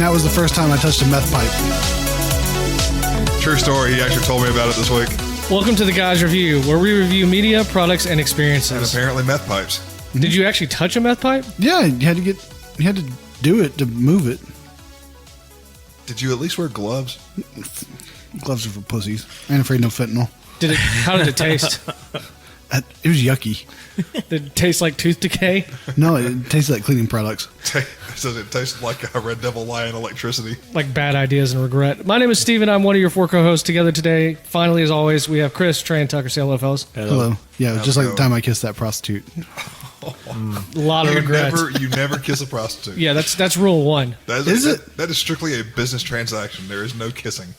that was the first time I touched a meth pipe. True story. He actually told me about it this week. Welcome to The Guys Review, where we review media, products, and experiences. And apparently meth pipes. Did you actually touch a meth pipe? Yeah, you had to do it to move it. Did you at least wear gloves? Gloves are for pussies. I ain't afraid no fentanyl. How did it taste? It was yucky. Did it taste like tooth decay? No, it tastes like cleaning products. Does it taste like a Red Devil Lion electricity? Like bad ideas and regret. My name is Steven. I'm one of your 4 co-hosts together today. Finally, as always, we have Chris, Trey, and Tucker. Say hello, fellas. Hello. Yeah, it was just like the time I kissed that prostitute. A lot of regrets. You never kiss a prostitute. Yeah, that's rule 1. That is strictly a business transaction. There is no kissing.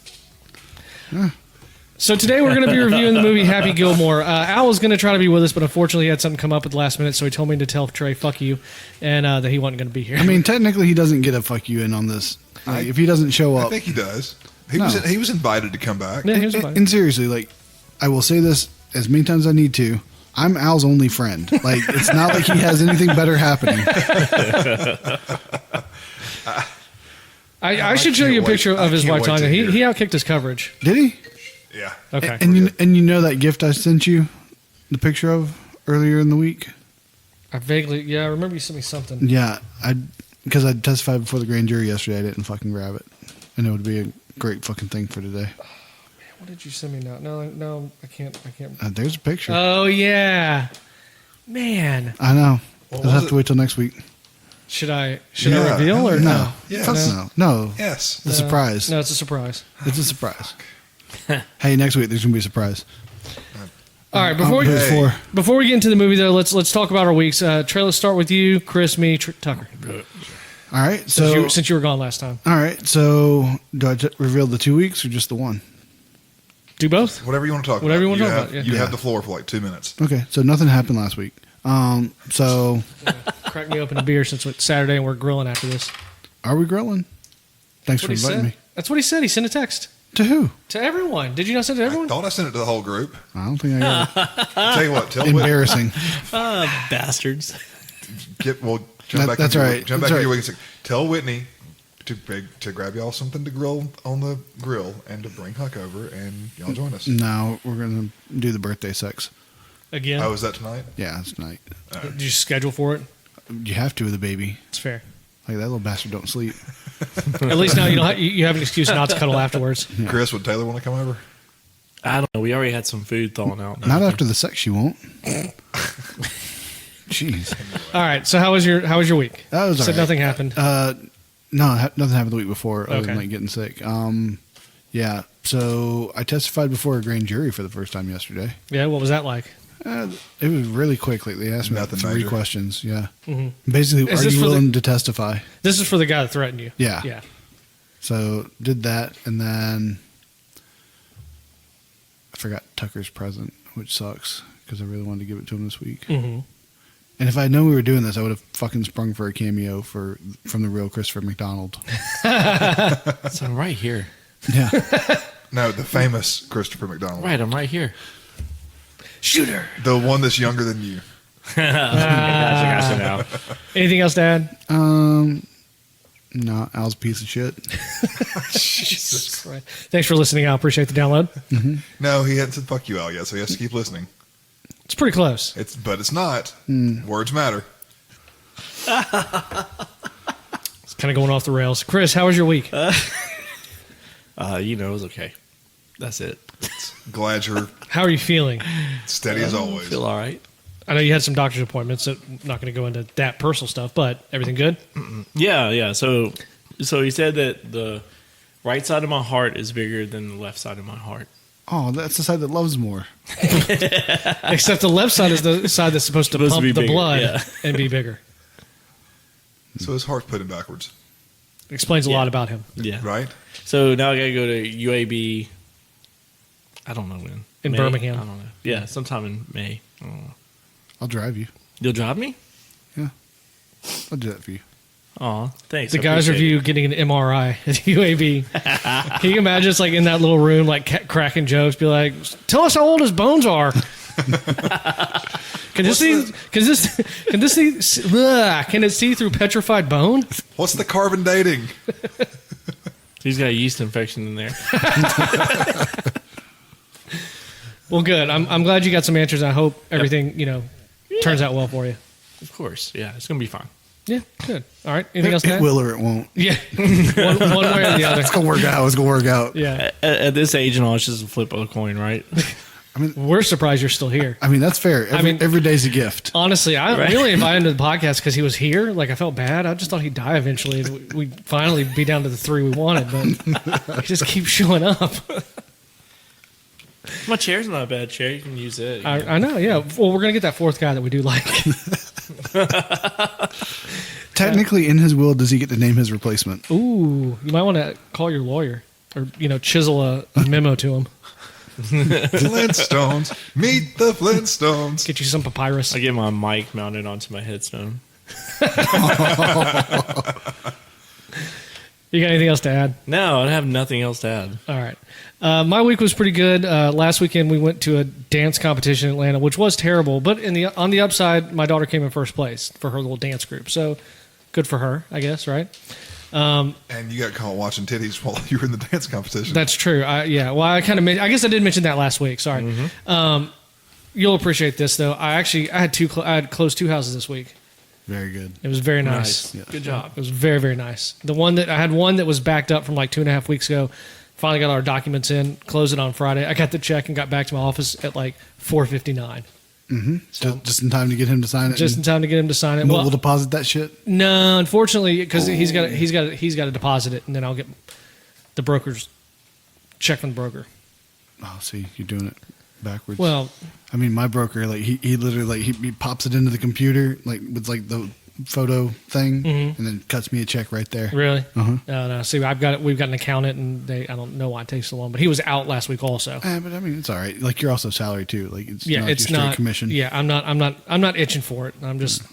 So today we're going to be reviewing the movie Happy Gilmore. Al was going to try to be with us, but unfortunately he had something come up at the last minute, so he told me to tell Trey, fuck you, and that he wasn't going to be here. I mean, technically he doesn't get a fuck you in on this. Like, if he doesn't show up. I think he does. He was invited to come back. Yeah, he was invited. And seriously, like, I will say this as many times as I need to. I'm Al's only friend. Like, it's not like he has anything better happening. I should show you a picture of his wife, Tanya. He outkicked his coverage. Did he? Yeah. Okay. And you know that gift I sent you the picture of earlier in the week? I remember you sent me something. Yeah, because I testified before the grand jury yesterday. I didn't fucking grab it, and it would be a great fucking thing for today. Oh, man, what did you send me now? No, I can't. There's a picture. Oh yeah, man. I know. I'll have to wait till next week. Should I reveal or no? Yes. No. Yes. The surprise. No, it's a surprise. It's a surprise. Hey, next week there's gonna be a surprise. All right, before we get into the movie though, let's talk about our weeks. Trey, let's start with you, Chris, me, Tucker. All right, so since you were gone last time. All right, so do I reveal the 2 weeks or just the one? Do both. Whatever you want to talk about. Whatever you want to talk about. Yeah. You have the floor for like 2 minutes. Okay, so nothing happened last week. So crack me open a beer since it's Saturday and we're grilling after this. Are we grilling? Thanks for inviting me. That's what he said. He sent a text. To who? To everyone. Did you not send it to everyone? I thought I sent it to the whole group. I don't think I got it. Tell you what. Embarrassing. Bastards. Jump back that's right. Jump back to your week and say, tell Whitney to grab y'all something to grill on the grill and to bring Huck over and y'all join us. No, we're going to do the birthday sex. Again? Oh, is that tonight? Yeah, it's tonight. Did you schedule for it? You have to with a baby. It's fair. Like, that little bastard don't sleep. At least now you have an excuse not to cuddle afterwards. Yeah. Chris, would Taylor want to come over? I don't know. We already had some food thawing out. Not after the sex, she won't. Jeez. All right. So how was your week? That was all right. Nothing happened. No, nothing happened the week before other than Okay. like getting sick. Yeah. So I testified before a grand jury for the first time yesterday. Yeah. What was that like? It was really quick. Like, they asked me Nothing 3 major. questions. Yeah. Mm-hmm. Basically, Is are this you for willing to testify? This is for the guy that threatened you. Yeah. Yeah. So did that, and then I forgot Tucker's present, which sucks because I really wanted to give it to him this week. Mm-hmm. And if I had known we were doing this, I would have fucking sprung for a cameo from the real Christopher McDonald. So I'm right here. Yeah. No, the famous Christopher McDonald. Right, I'm right here. Shooter. The one that's younger than you. Gotcha now. Anything else to add? No, Al's a piece of shit. Jesus Christ. Thanks for listening. I appreciate the download. Mm-hmm. No, he hadn't said fuck you, Al, yet, so he has to keep listening. It's pretty close. But it's not. Words matter. It's kind of going off the rails. Chris, how was your week? It was okay. That's it. Glad you're How are you feeling? steady as always. Feel all right. I know you had some doctor's appointments, so I'm not going to go into that personal stuff, but everything good? Yeah. So he said that the right side of my heart is bigger than the left side of my heart. Oh, that's the side that loves more. Except the left side is the side that's supposed to pump the bigger, blood yeah. and be bigger. So his heart's put him backwards, Explains a lot about him. Yeah. right? So now I got to go to UAB. I don't know when. In May? Birmingham. I don't know. Yeah, sometime in May. I don't know. I'll drive you. You'll drive me? I'll do that for you. Aw, thanks. The I guys appreciate review getting an MRI at UAB. Can you imagine it's like in that little room, like cracking jokes, be like, tell us how old his bones are. Can it see through petrified bone? What's the carbon dating? He's got a yeast infection in there. Well, good. I'm glad you got some answers. I hope everything turns out well for you. Of course, yeah, it's gonna be fine. Yeah, good. All right. Anything else to It add? will or it won't. Yeah, one way or the other. It's gonna work out. It's gonna work out. Yeah, At this age and all, it's just a flip of a coin, right? we're surprised you're still here. I mean, that's fair. Every day's a gift. Honestly, I really invited him to the podcast because he was here. Like, I felt bad. I just thought he'd die eventually. We'd finally be down to the 3 we wanted, but he just keeps showing up. My chair's not a bad chair. You can use it. I know, yeah. Well, we're going to get that fourth guy that we do like. Technically, in his will, does he get to name his replacement? Ooh, you might want to call your lawyer or, chisel a memo to him. Flintstones. Meet the Flintstones. Get you some papyrus. I get my mic mounted onto my headstone. You got anything else to add? No, I have nothing else to add. All right. My week was pretty good. Last weekend we went to a dance competition in Atlanta, which was terrible. But on the upside, my daughter came in first place for her little dance group. So good for her, I guess, right? And you got caught watching titties while you were in the dance competition. That's true. Yeah. Well, I guess I did mention that last week. Sorry. Mm-hmm. You'll appreciate this though. I had closed 2 houses this week. Very good. It was very nice. Yeah. Good job. It was very, very nice. I had one that was backed up from like 2.5 weeks ago. Finally got our documents in, closed it on Friday. I got the check and got back to my office at like 4:59. Mm-hmm. So, just in time to get him to sign it. Just in time to get him to sign it. We'll deposit that shit. No, unfortunately, because he's got to deposit it, and then I'll get the broker's check from the broker. Oh, see, you're doing it backwards. Well, I mean, my broker, like he literally he pops it into the computer like with like the photo thing, and then cuts me a check right there. really? Uh-huh. No. See, we've got an accountant, and I don't know why it takes so long, but he was out last week also. But I mean, it's all right. Like you're also salary too. Like it's Yeah, not it's your straight not commission. Yeah, I'm not itching for it. I'm just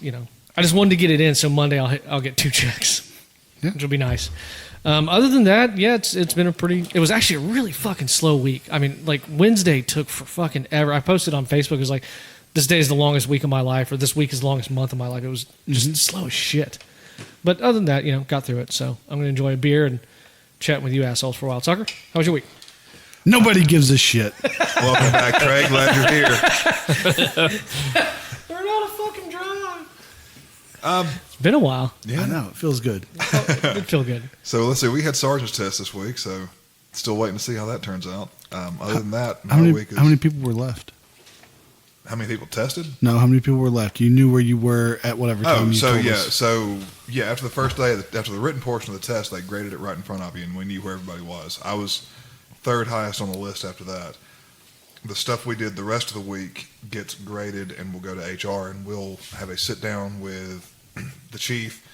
I just wanted to get it in, so Monday I'll get 2 checks, which will be nice. Other than that, yeah, it's been it was actually a really fucking slow week. I mean, like Wednesday took for fucking ever. I posted on Facebook, it was like, this day is the longest week of my life, or this week is the longest month of my life. It was just slow as shit. But other than that, got through it. So I'm going to enjoy a beer and chat with you assholes for a while. Tucker, how was your week? Nobody gives a shit. Welcome back, Craig. Glad you're here. We're not a fucking drive. It's been a while. I know. It feels good. It did feel good. So let's see. We had sergeant's test this week, so still waiting to see how that turns out. Other than that, How many people were left? How many people tested? No, how many people were left? You knew where you were at whatever time you told us. After the first day, after the written portion of the test, they graded it right in front of you, and we knew where everybody was. I was third highest on the list after that. The stuff we did the rest of the week gets graded, and we'll go to HR, and we'll have a sit down with the chief,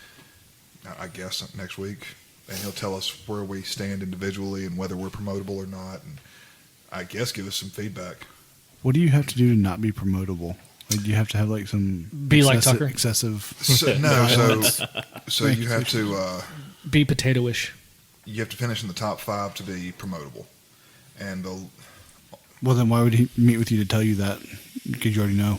I guess, next week, and he'll tell us where we stand individually and whether we're promotable or not, and I guess give us some feedback. What do you have to do to not be promotable? Like, do you have to have like some like Tucker? excessive? So you have to Be potato-ish. you have to finish in the top 5 to be promotable, and Well, then why would he meet with you to tell you that? Because you already know.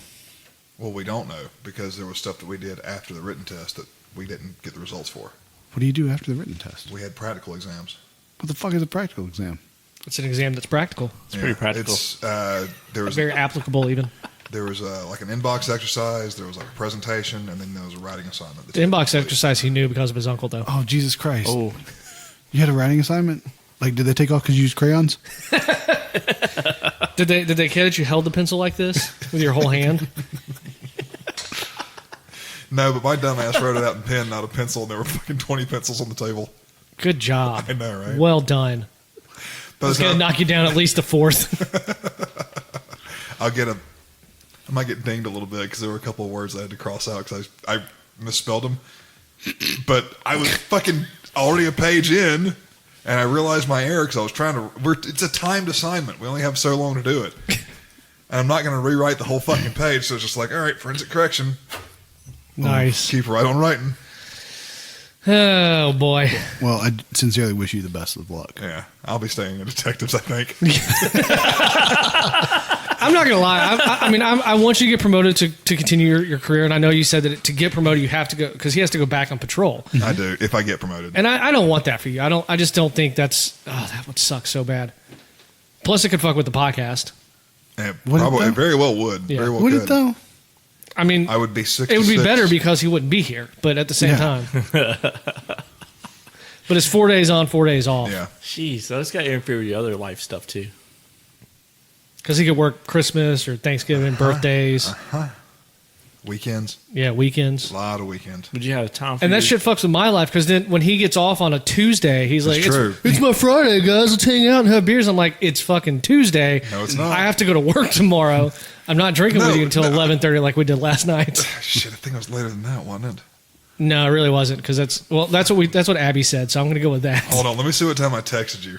well, we don't know because there was stuff that we did after the written test that we didn't get the results for. What do you do after the written test? We had practical exams. What the fuck is a practical exam? It's an exam that's practical. It's pretty practical. There was Very applicable, even. There was like an inbox exercise. There was like a presentation, and then there was a writing assignment. The inbox exercise he knew because of his uncle, though. Oh, Jesus Christ. Oh, You had a writing assignment? Like, did they take off because you used crayons? Did they care that you held the pencil like this with your whole hand? No, but my dumbass wrote it out in pen, not a pencil, and there were fucking 20 pencils on the table. Good job. I know, right? Well done. But It's going to knock you down at least a fourth. I might get dinged a little bit because there were a couple of words I had to cross out because I misspelled them. But I was fucking already a page in, and I realized my error because I was trying to. It's a timed assignment. We only have so long to do it, and I'm not going to rewrite the whole fucking page. So it's just like, all right, forensic correction. Nice. Keep right on writing. Oh, boy. Well, I sincerely wish you the best of luck. Yeah, I'll be staying in detectives, I think. I'm not gonna lie. I want you to get promoted to continue your career, and I know you said that to get promoted you have to go because he has to go back on patrol. I do if I get promoted, and I don't want that for you. I just don't think that would suck so bad. Plus, it could fuck with the podcast. It very well would. Yeah. Very well Would could. it though? I mean, I would be 66. It would be better because he wouldn't be here, but at the same time. But it's 4 days on, 4 days off. Yeah. Jeez, so that's got to interfere with your other life stuff too. Because he could work Christmas or Thanksgiving, birthdays. Weekends. Yeah, weekends. A lot of weekends. Would you have time for And that shit fucks with my life because then when he gets off on a Tuesday, he's like, true. It's my Friday, guys. Let's hang out and have beers. I'm like, it's fucking Tuesday. No, it's not. I have to go to work tomorrow. I'm not drinking with you until 11:30 like we did last night. Shit, I think it was later than that, wasn't it? No, it really wasn't because that's what Abby said. So I'm going to go with that. Hold on, let me see what time I texted you.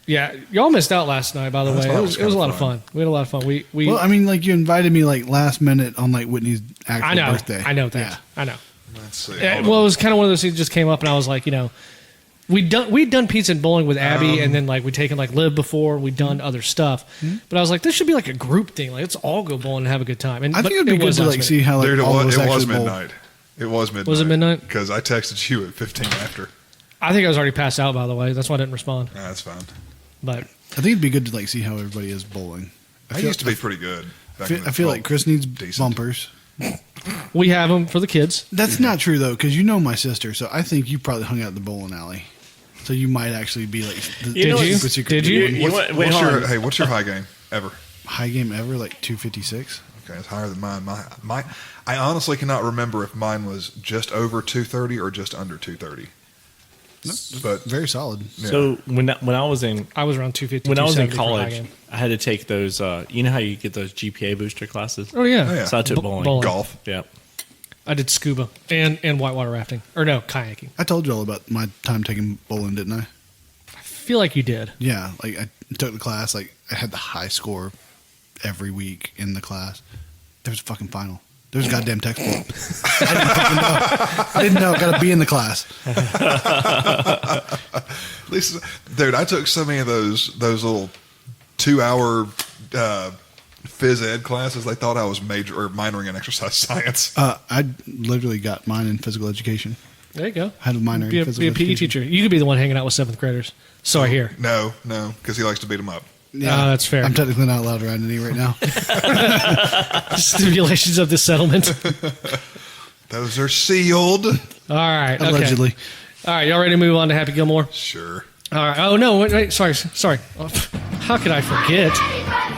Yeah, y'all missed out last night. By the way, That's why it was a lot of fun. fun. We had a lot of fun. We Well, I mean, like you invited me like last minute on like Whitney's actual I know, birthday. I know that. Yeah. I know. Let's see. Yeah, Hold well, it on. was kind of one of those things that just came up, and I was like, we'd done pizza and bowling with Abby, and then like we'd taken like Liv before, we'd done other stuff. But I was like, this should be like a group thing. Like, let's all go bowling and have a good time. And I think it'd be good was to last like minute. see how like Dude, all of us it was actually bowl. midnight. It was midnight. Was it midnight? Because I texted you at 15 after. I think I was already passed out. By the way, that's why I didn't respond. Nah, that's fine. But I think it'd be good to like see how everybody is bowling. I used to be pretty good. I feel like Chris needs bumpers. we have them for the kids. That's not true though, because you know my sister, so I think you probably hung out at the bowling alley. So you might actually be like, Did you? Did you? What's your high game ever? High game ever, like 256. Okay, it's higher than mine. I honestly cannot remember if mine was just over 230 or just under 230. But Very solid. yeah. So when I was in I was around 250. when I was in 270 for high college, game. I had to take those. You know how you get those GPA booster classes? Oh yeah. Oh, yeah. So I took bowling. bowling. golf. Yeah. I did scuba and whitewater rafting, or no, kayaking. I told you all about my time taking bowling, didn't I? I feel like you did. Yeah, like I took the class. Like I had the high score every week in the class. There was a fucking final. There was a goddamn textbook. I didn't fucking know. I didn't know. Got to be in the class. At least, dude, I took so many of those little 2-hour phys ed classes. They thought I was minoring in exercise science. I literally got mine in physical education. There you go. I had a minor Be in a physical PE education. teacher. You could be the one hanging out with 7th graders. So I hear. No, because he likes to beat them up. Yeah, that's fair. I'm technically not allowed around any right now. Stipulations of this settlement. Those are sealed. All right. Okay. Allegedly. All right. Y'all ready to move on to Happy Gilmore? Sure. All right. Oh, no. Wait. Sorry. Oh, how could I forget?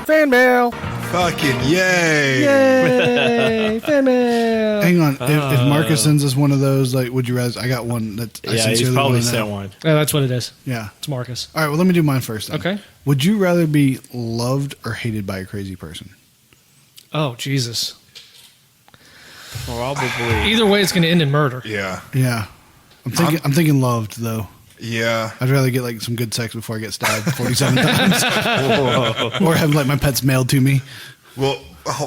Fan mail. Fucking yay. Yay. Fan mail. Hang on. If Marcus sends us one of those, like, would you rather? I got one that I Yeah, he's sincerely probably want to sent know. one. Oh, that's what it is. Yeah. It's Marcus. All right. Well, let me do mine first. Then. Okay. Would you rather be loved or hated by a crazy person? Oh, Jesus. Probably. Either way, it's going to end in murder. Yeah. Yeah. I'm thinking loved though. Yeah. I'd rather get like some good sex before I get stabbed 47 times, or have like my pets mailed to me. Well,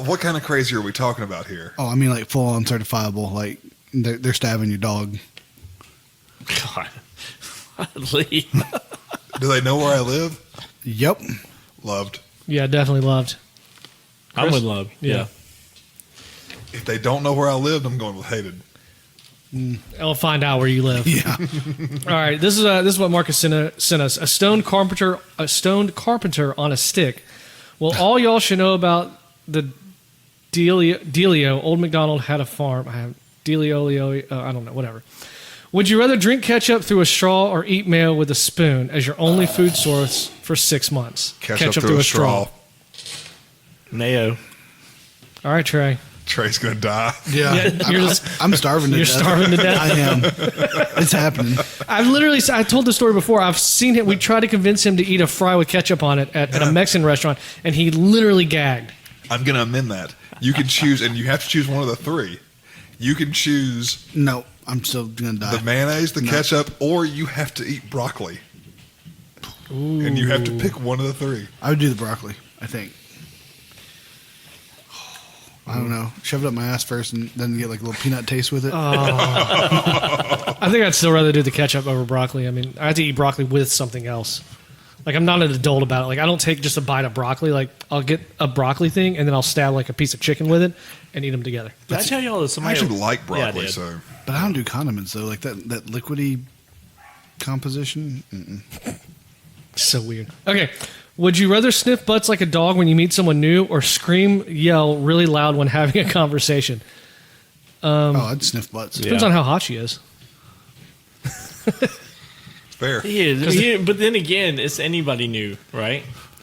what kind of crazy are we talking about here? Oh, I mean like full on certifiable. Like they're stabbing your dog. God. Lee. Do they know where I live? Yep. Loved. Yeah, definitely loved. I'm with love. Yeah. If they don't know where I lived, I'm going with hated. I'll find out where you live. Yeah. All right, this is what Marcus sent us. A stoned carpenter on a stick. Well, all y'all should know about the Delio. Old MacDonald had a farm. I have Delio. I don't know. Whatever. Would you rather drink ketchup through a straw or eat mayo with a spoon as your only food source for 6 months? Ketchup through a straw. Mayo. All right, Trey. Trey's going to die. Yeah. I'm starving to You're death. starving to death? I am. It's happening. I told the story before. I've seen him. We tried to convince him to eat a fry with ketchup on it at a Mexican restaurant, and he literally gagged. I'm going to amend that. You can choose, and you have to choose one of the three. You can choose No, I'm still gonna die. the mayonnaise, the ketchup, or you have to eat broccoli. Ooh. And you have to pick one of the three. I would do the broccoli. I think. I don't know. Shove it up my ass first, and then get like a little peanut taste with it. I think I'd still rather do the ketchup over broccoli. I mean, I have to eat broccoli with something else. Like, I'm not an adult about it. Like, I don't take just a bite of broccoli. Like, I'll get a broccoli thing, and then I'll stab, like, a piece of chicken with it and eat them together. Did I tell y'all that I somebody... actually like Yeah, I broccoli, did. so But I don't do condiments though. Like that liquidy composition. Mm-mm. So weird. Okay. Would you rather sniff butts like a dog when you meet someone new or yell really loud when having a conversation? I'd sniff butts. Depends on how hot she is. fair. Yeah, but then again, it's anybody new, right?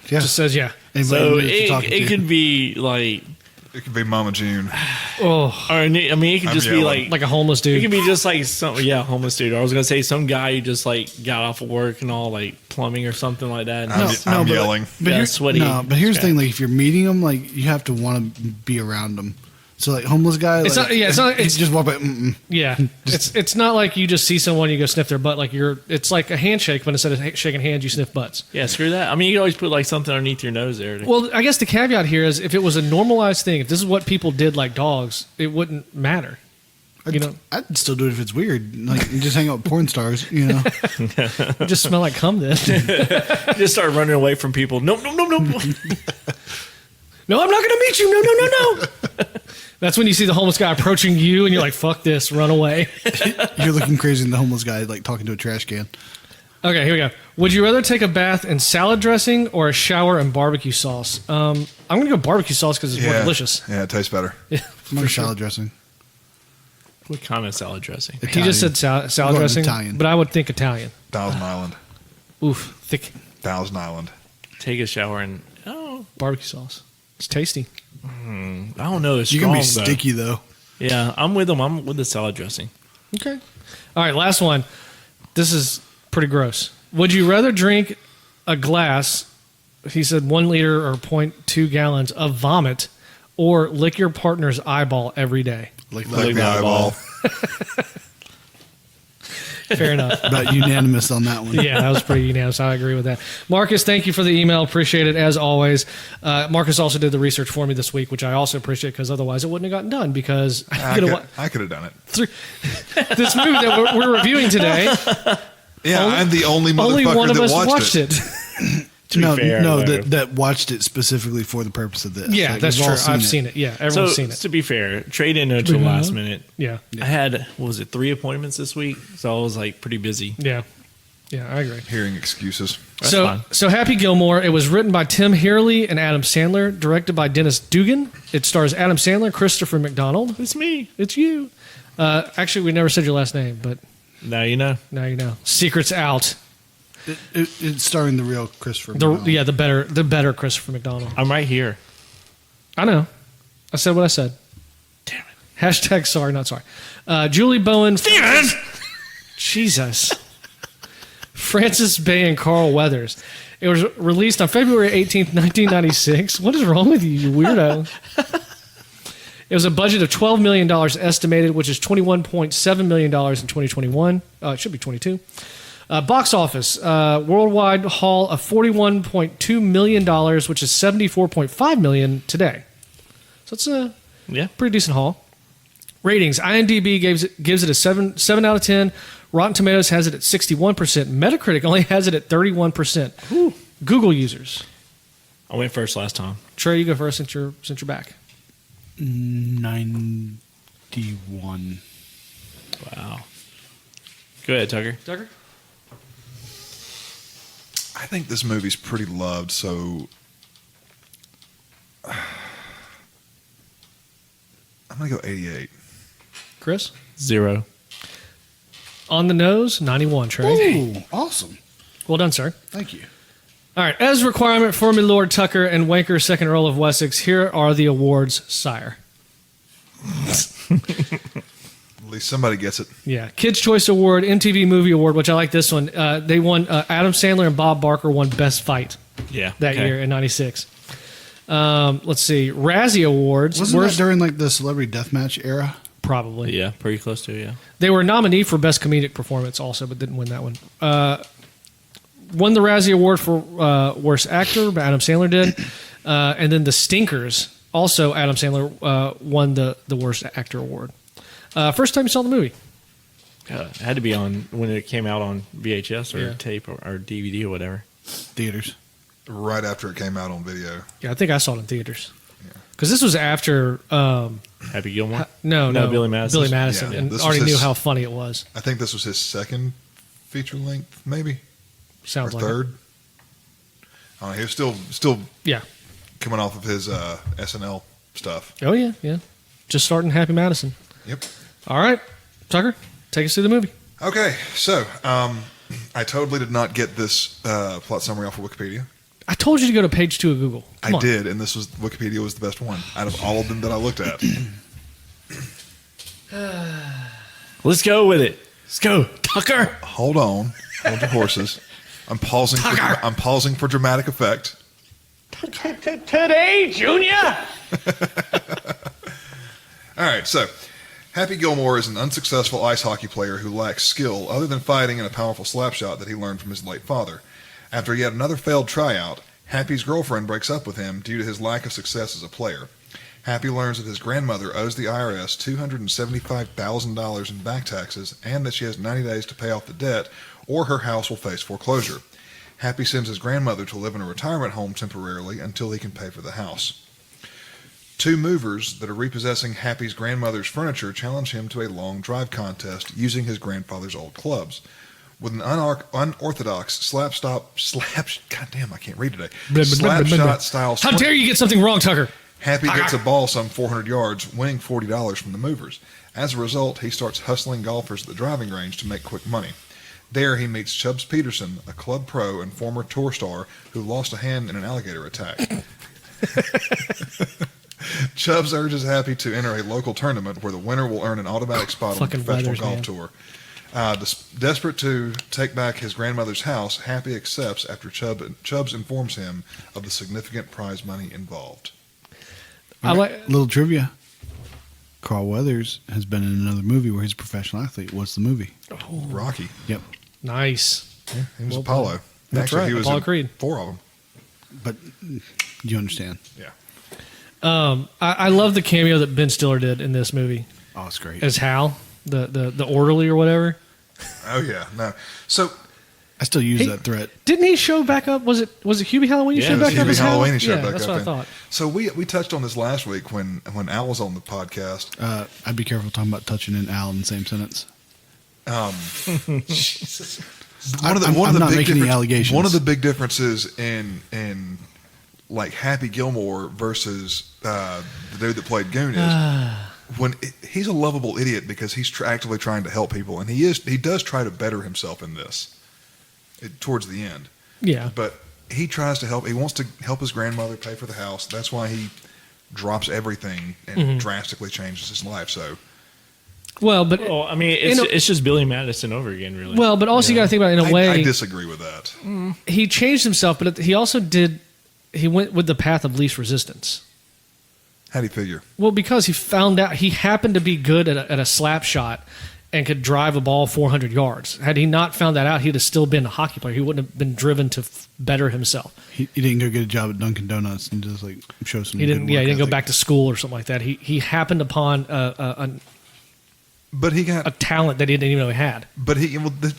Yeah. Just says, yeah. Anybody So new that you're talking it to. could be like... It could be Mama June. Oh, Or, I mean, it could I'm just be yelling. like a homeless It dude. could be just like homeless dude. Or I was gonna say some guy who just like got off of work and all like plumbing or something like that. And I'm just- I'm but- yelling. But Yeah, here- sweaty. No, but here's the guy. thing: like, if you're meeting them, like, you have to want to be around them. So, like, homeless guy, It's like, not- yeah, it's not- you it's- just walk by. Mm-mm. Yeah, it's not like you just see someone, you go sniff their butt. Like it's like a handshake, but instead of shaking hands, you sniff butts. yeah, screw that. I mean, you can always put like something underneath your nose there. Well, I guess the caveat here is if it was a normalized thing, if this is what people did like dogs, it wouldn't matter. You know, I'd still do it if it's weird. Like, you just hang out with porn stars, you know. you just smell like cum then. Just start running away from people. Nope. No, I'm not going to meet you. No. That's when you see the homeless guy approaching you, and you're like, "Fuck this, run away." You're looking crazy, and the homeless guy like talking to a trash can. Okay, here we go. Would you rather take a bath in salad dressing or a shower in barbecue sauce? I'm going to go barbecue sauce because it's more delicious. Yeah, it tastes better. I'm on salad dressing. What kind of salad dressing? He just said salad I'm going dressing, Italian. but I would think Italian. Thousand Island. Oof, thick Thousand Island. Take a shower and barbecue sauce. It's tasty. I don't know. It's You strong can be though. sticky though. Yeah, I'm with them. I'm with the salad dressing. Okay. All right, last one. This is pretty gross. Would you rather drink a glass, he said 1 liter or 0.2 gallons of vomit, or lick your partner's eyeball every day? Like Like the eyeball. Fair enough. about unanimous on that one. Yeah, that was pretty unanimous. I agree with that. Marcus, thank you for the email. Appreciate it as always. Marcus also did the research for me this week, which I also appreciate because otherwise it wouldn't have gotten done because I could have done it. this movie that we're reviewing today, Yeah, I'm the only motherfucker only one of that us watched it. To be fair, though. that watched it specifically for the purpose of this. Yeah, Like, that's we've true. all I've seen it. Yeah, everyone's seen it. To be fair, trade in until the last minute. Yeah. I had, what was it, 3 appointments this week? So I was like pretty busy. Yeah. Yeah, I agree. Hearing excuses. That's fine. So Happy Gilmore, it was written by Tim Hurley and Adam Sandler, directed by Dennis Dugan. It stars Adam Sandler, Christopher McDonald. It's me. It's you. Actually, we never said your last name, but Now you know. now you know. Secret's out. It's starring the real Christopher. McDonald. The better Christopher McDonald. I'm right here. I know. I said what I said. Damn it. Hashtag sorry, not sorry. Julie Bowen. Steven! Jesus. Francis Bay and Carl Weathers. It was released on February 18th, 1996. What is wrong with you, you weirdo? It was a budget of $12 million estimated, which is $21.7 million in 2021. It should be 22. Box office, worldwide haul of $41.2 million, which is $74.5 million today. So it's a Yeah. pretty decent haul. Ratings, IMDb gives it a 7 out of 10. Rotten Tomatoes has it at 61%. Metacritic only has it at 31%. Google users. I went first last time. Trey, you go first since you're back. 91. Wow. Go ahead, Tucker. Tucker? I think this movie's pretty loved, so I'm going to go 88. Chris? 0. On the nose, 91, Trey. Ooh, awesome. Well done, sir. Thank you. All right, as requirement for me, Lord Tucker and Wanker's second Earl of Wessex, here are the awards, sire. At least somebody gets it. Yeah, Kids' Choice Award, MTV Movie Award, which I like this one. They won, Adam Sandler and Bob Barker won Best Fight Yeah. that okay. year in 96. Let's see, Razzie Awards. Wasn't Worst- that during like the Celebrity Deathmatch era? Probably. Yeah, pretty close to, yeah. They were nominated for Best Comedic Performance also, but didn't win that one. Won the Razzie Award for Worst Actor, but Adam Sandler did. And then The Stinkers, also Adam Sandler won the Worst Actor Award. First time you saw the movie? It had to be on when it came out on VHS or Yeah. tape or DVD or whatever. Theaters. right after it came out on video. Yeah, I think I saw it in theaters. Because this was after Happy Gilmore. no, Billy Madison. Billy Madison, Yeah, and this already was knew his- how funny it was. I think this was his second feature length, maybe, Sounds or like it. third. He was still Yeah. coming off of his SNL stuff. Oh yeah, yeah. Just starting Happy Madison. Yep. All right, Tucker, take us through the movie. Okay, so I totally did not get this plot summary off of Wikipedia. I told you to go to page 2 of Google. Come I on. did, and Wikipedia was the best one out of all of them that I looked at. Let's go with it. Let's go, Tucker. Hold on, hold your horses. I'm pausing. I'm pausing for dramatic effect. Today, Junior! All right, so Happy Gilmore is an unsuccessful ice hockey player who lacks skill other than fighting and a powerful slap shot that he learned from his late father. After yet another failed tryout, Happy's girlfriend breaks up with him due to his lack of success as a player. Happy learns that his grandmother owes the IRS $275,000 in back taxes and that she has 90 days to pay off the debt or her house will face foreclosure. Happy sends his grandmother to live in a retirement home temporarily until he can pay for the house. Two movers that are repossessing Happy's grandmother's furniture challenge him to a long drive contest using his grandfather's old clubs. With an unorthodox goddamn, I can't read today. Slap shot style. How dare you get something wrong, Tucker? Happy gets a ball some 400 yards, winning $40 from the movers. As a result, he starts hustling golfers at the driving range to make quick money. There, he meets Chubbs Peterson, a club pro and former tour star who lost a hand in an alligator attack. Chubbs urges Happy to enter a local tournament where the winner will earn an automatic spot on the Fucking professional weathers, golf man. tour. Desperate to take back his grandmother's house, Happy accepts after Chubbs informs him of the significant prize money involved. I like. Little trivia. Carl Weathers has been in another movie where he's a professional athlete. What's the movie? Rocky. Yep. Nice. He was Well Apollo. done. That's Actually, right, he was Apollo in Creed. 4 of them. But you understand. Yeah. I love the cameo that Ben Stiller did in this movie Oh, it's great. as Hal, the orderly or whatever. Oh, yeah. No. So, I still use Hey, that threat. Didn't he show back up? Was it Hubie Halloween? Yeah, showed it was back up Hubie as Hal? Halloween he showed yeah, back that's up what I in. thought. So we touched on this last week when Al was on the podcast. I'd be careful talking about touching and Al in the same sentence. One I'm not making any allegations. One of the big differences in like Happy Gilmore versus the dude that played Goon is when he's a lovable idiot because he's actively trying to help people, and he does try to better himself in this towards the end. Yeah. But he tries to help. He wants to help his grandmother pay for the house. That's why he drops everything and drastically changes his life. So Well, but Well, I mean, it's just Billy Madison over again, really. well, but also you got to think about it in a way. I disagree with that. He changed himself, but he also did. He went with the path of least resistance. How do you figure? Well, because he found out he happened to be good at a slap shot and could drive a ball 400 yards. Had he not found that out, he'd have still been a hockey player. He wouldn't have been driven to better himself. He didn't go get a job at Dunkin' Donuts and just like show some. He didn't. good Yeah, work he didn't go ethic. back to school or something like that. He happened upon But he got a talent that he didn't even know he had. But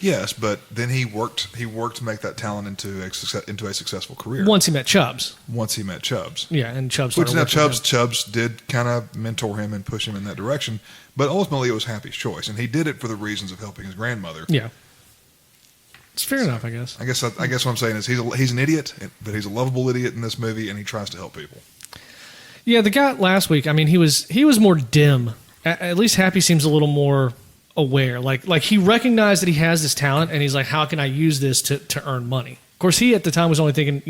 yes, but then he worked to make that talent into a successful career. Once he met Chubbs. Once he met Chubbs, Yeah, and Chubbs. which started now working with him. Chubbs did kind of mentor him and push him in that direction. But ultimately, it was Happy's choice, and he did it for the reasons of helping his grandmother. Yeah, it's fair enough, I guess. I guess what I'm saying is he's an idiot, but he's a lovable idiot in this movie, and he tries to help people. Yeah, the guy last week. I mean, he was more dim. At least Happy seems a little more aware. Like he recognized that he has this talent, and he's like, "How can I use this to earn money?" Of course, he at the time was only thinking,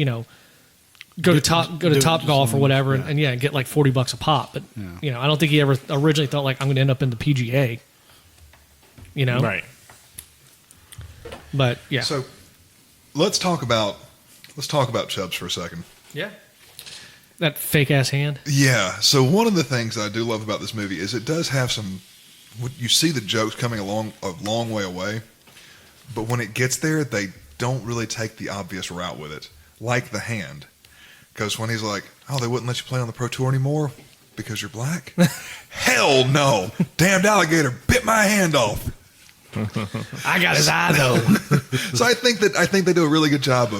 go to Top Golf or whatever, and get like $40 a pop. But I don't think he ever originally thought like I'm going to end up in the PGA. right. But yeah, So let's talk about Chubbs for a second. yeah, that fake ass hand. Yeah. So one of the things that I do love about this movie is it does have some. You see the jokes coming a long way away, but when it gets there, they don't really take the obvious route with it, like the hand. Because when he's like, "Oh, they wouldn't let you play on the Pro Tour anymore because you're black," hell no! Damned alligator bit my hand off. I got his eye though. So I think they do a really good job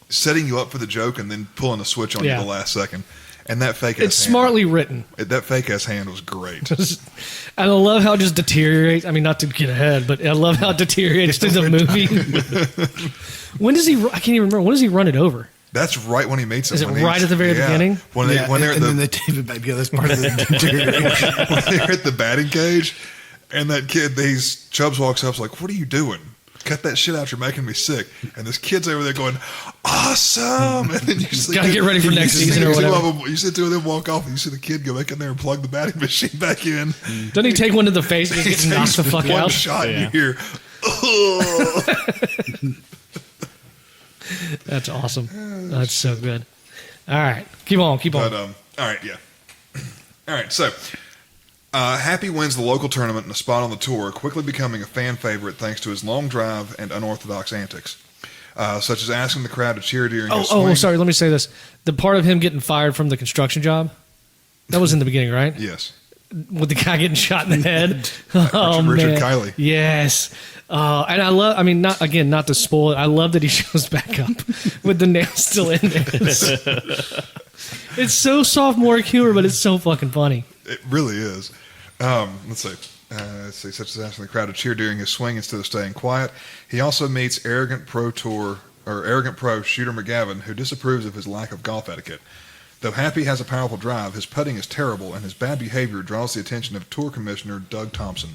setting you up for the joke and then pulling a switch on you Yeah. the last second. And that fake It's smartly written. That fake ass hand was great. And I love how it just deteriorates. I mean, not to get ahead, but I love how it deteriorates through the movie. When does he? I can't even remember. When does he run it over? That's right when he meets him. Is it when right at the very beginning? When they're at then they tape it back together. That's part of the deterioration. when they're at the batting cage, and that kid, Chubbs walks up, is like, "What are you doing? Cut that shit out! You're making me sick." And this kid's over there going, "Awesome!" And then you see, Gotta get ready for next season or whatever. You see two of them walk off, and you see the kid go back in there and plug the batting machine back in. Doesn't he take one to the face and just get knocked the fuck One out? shot, and Yeah. you hear, "Ugh." That's awesome. That's so good. All right, keep on. But all right, yeah. All right, so Happy wins the local tournament and a spot on the tour, quickly becoming a fan favorite thanks to his long drive and unorthodox antics, such as asking the crowd to cheer during his swing. Oh, sorry. Let me say this: the part of him getting fired from the construction job, that was in the beginning, right? Yes. With the guy getting shot in the head. Oh Richard man, Kiley. Yes. And I love. I mean, not to spoil it. I love that he shows back up with the nail still in there. It's so sophomore humor, but it's so fucking funny. It really is. Let's see. Such as asking the crowd to cheer during his swing instead of staying quiet. He also meets arrogant pro Shooter McGavin, who disapproves of his lack of golf etiquette. Though Happy has a powerful drive, his putting is terrible, and his bad behavior draws the attention of Tour Commissioner Doug Thompson.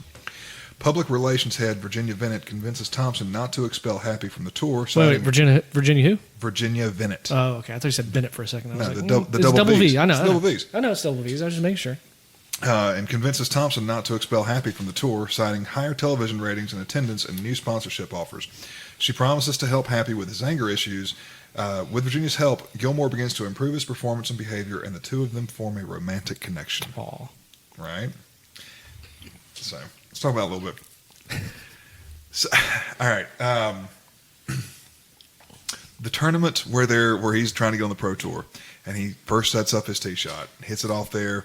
Public Relations Head Virginia Vennett convinces Thompson not to expel Happy from the tour. Wait, Virginia who? Virginia Vennett. Oh, okay. I thought you said Bennett for a second. I was No, like, the it's double V. Vs. I know. It's double Vs. I know it's double V's. I was just making sure. And convinces Thompson not to expel Happy from the tour, citing higher television ratings and attendance and new sponsorship offers. She promises to help Happy with his anger issues. With Virginia's help, Gilmore begins to improve his performance and behavior, and the two of them form a romantic connection. Aw. Right? So, let's talk about it a little bit. So, all right. The tournament where he's trying to get on the pro tour, and he first sets up his tee shot, hits it off there,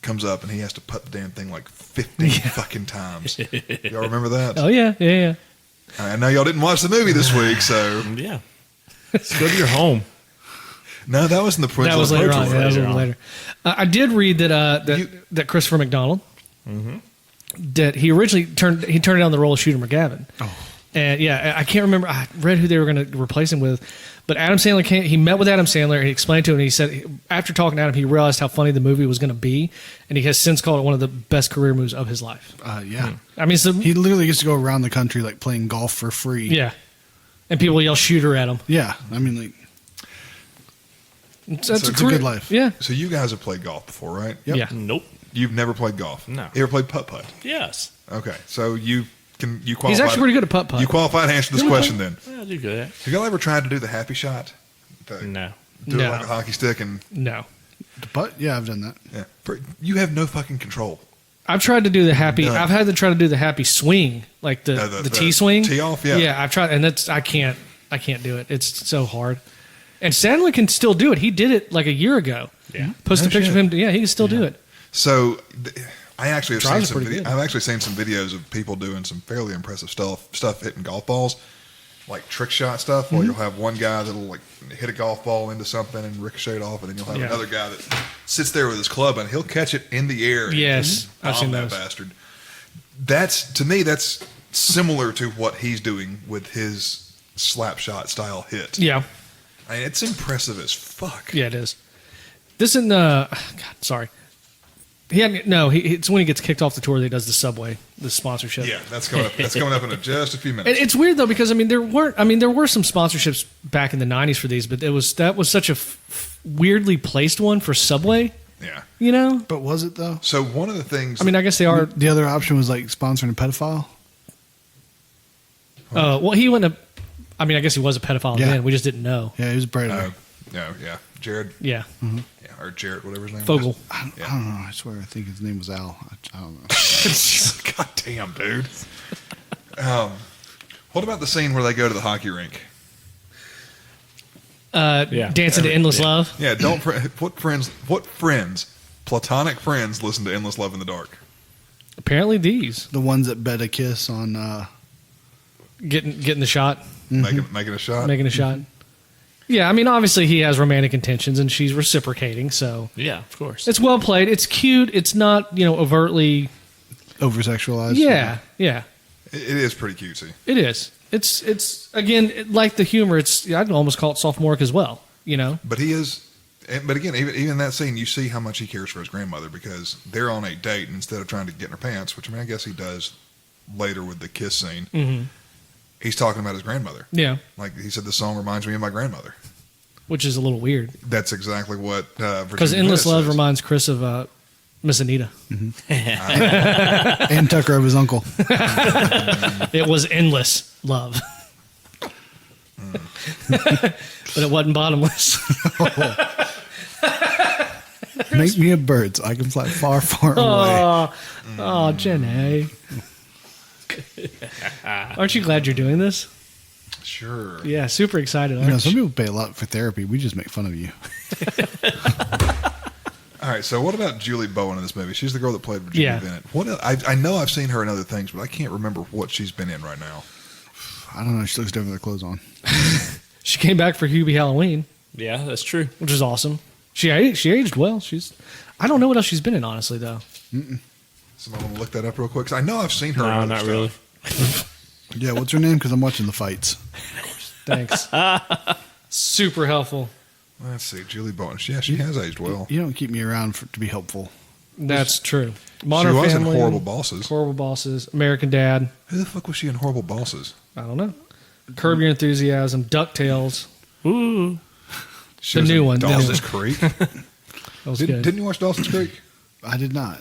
comes up, and he has to putt the damn thing like 15 fucking times. Y'all remember that? Oh yeah. I know y'all didn't watch the movie this week, so Yeah. Let's go to your home. no, that was in the Prince That was Pro later Tour. on. Yeah, that was a little later. I did read that You- that Christopher McDonald that he originally turned down the role of Shooter McGavin. Oh. And yeah, I can't remember. I read who they were going to replace him with, but Adam Sandler came. He met with Adam Sandler and he explained to him. And he said after talking to Adam, he realized how funny the movie was going to be, and he has since called it one of the best career moves of his life. Yeah. I mean, so He literally gets to go around the country like playing golf for free. yeah, and people yell "Shooter" at him. Yeah. I mean, like, That's it's a good life. Yeah, So you guys have played golf before, right? Yep. yeah. Nope. You've never played golf? No. You ever played putt-putt? Yes. Okay, so you qualify. He's actually pretty good at putt-putt. You qualify to answer this question then. Yeah, I'll do good. Have y'all ever tried to do the happy shot? No. Do No. it like a hockey stick and No, But yeah, I've done that. you have no fucking control. I've tried to do the happy. None. I've had to try to do the happy swing, like the tee swing, tee off, yeah. Yeah, I've tried, and that's I can't do it. It's so hard. And Sandler can still do it. He did it like a year ago. Yeah. Posted No a picture shit. of him. Yeah, he can still do it. So I actually have seen Drives some. pretty good. I've actually seen some videos of people doing some fairly impressive stuff hitting golf balls, like trick shot stuff. Mm-hmm. Where you'll have one guy that'll like hit a golf ball into something and ricochet it off, and then you'll have Yeah. another guy that sits there with his club and he'll catch it in the air. And Yes, just I've bomb seen that those. bastard. That's to me. That's similar to what he's doing with his slap shot style hit. Yeah, I mean, it's impressive as fuck. yeah, it is. This isn't. God, sorry. It's when he gets kicked off the tour that he does the Subway, the sponsorship. Yeah, that's coming up. That's coming up in just a few minutes. It's weird though because there were some sponsorships back in the '90s for these, but that was such a weirdly placed one for Subway. Yeah. You know, But was it though? So one of the things. I mean, I guess they are. The other option was like sponsoring a pedophile. Well, he wouldn't have. I mean, I guess he was a pedophile Yeah. then. We just didn't know. Yeah, he was a predator. No, yeah, Jared, Yeah, yeah, or Jarrett, whatever his name Fogel. is. I don't know. I swear, I think his name was Al. I don't know. God damn, dude. What about the scene where they go to the hockey rink? Yeah. Dancing to Endless Love. Yeah, what friends, platonic friends, listen to Endless Love in the Dark? Apparently, these The ones that bet a kiss on. getting the shot, Making a shot. making a shot. Yeah, I mean, obviously he has romantic intentions, and she's reciprocating. So Yeah, of course. it's well played. It's cute. It's not overtly Over sexualized. Yeah. It is pretty cutesy. It is. It's again like the humor. I'd almost call it sophomoric as well. But he is. But again, even in that scene, you see how much he cares for his grandmother because they're on a date, and instead of trying to get in her pants, which I guess he does later with the kiss scene. Mm-hmm. He's talking about his grandmother. Yeah, Like he said, this song reminds me of my grandmother. which is a little weird That's exactly what because Virginia Endless Bennett Love says. reminds Chris of Miss Anita. And Tucker of his uncle. It was endless love, but it wasn't bottomless. Make me a bird so I can fly far, far away. Oh, Jenny. Aren't you glad you're doing this? Sure. Yeah, super excited. Some people pay a lot for therapy. We just make fun of you. All right. So what about Julie Bowen in this movie? She's the girl that played Virginia Yeah. Bennett. What? I know I've seen her in other things, but I can't remember what she's been in right now. I don't know. She looks different with her clothes on. She came back for Hubie Halloween, Yeah, that's true. which is awesome. She aged well. I don't know what else she's been in, honestly, though. Someone want to look that up real quick? 'Cause I know I've seen her. in No, other not stuff. really. Yeah, what's her name? Because I'm watching the fights. Thanks. Super helpful. Let's see, Julie Bowen. She has aged well. You don't keep me around to be helpful. That's true. Modern She was Family, in Horrible Bosses. Horrible Bosses, American Dad. Who the fuck was she in Horrible Bosses? I don't know. Curb Your Enthusiasm, DuckTales. Ooh. She The was new in one, the new Dawson's one. Creek. That was good. Didn't you watch Dawson's Creek? I did not.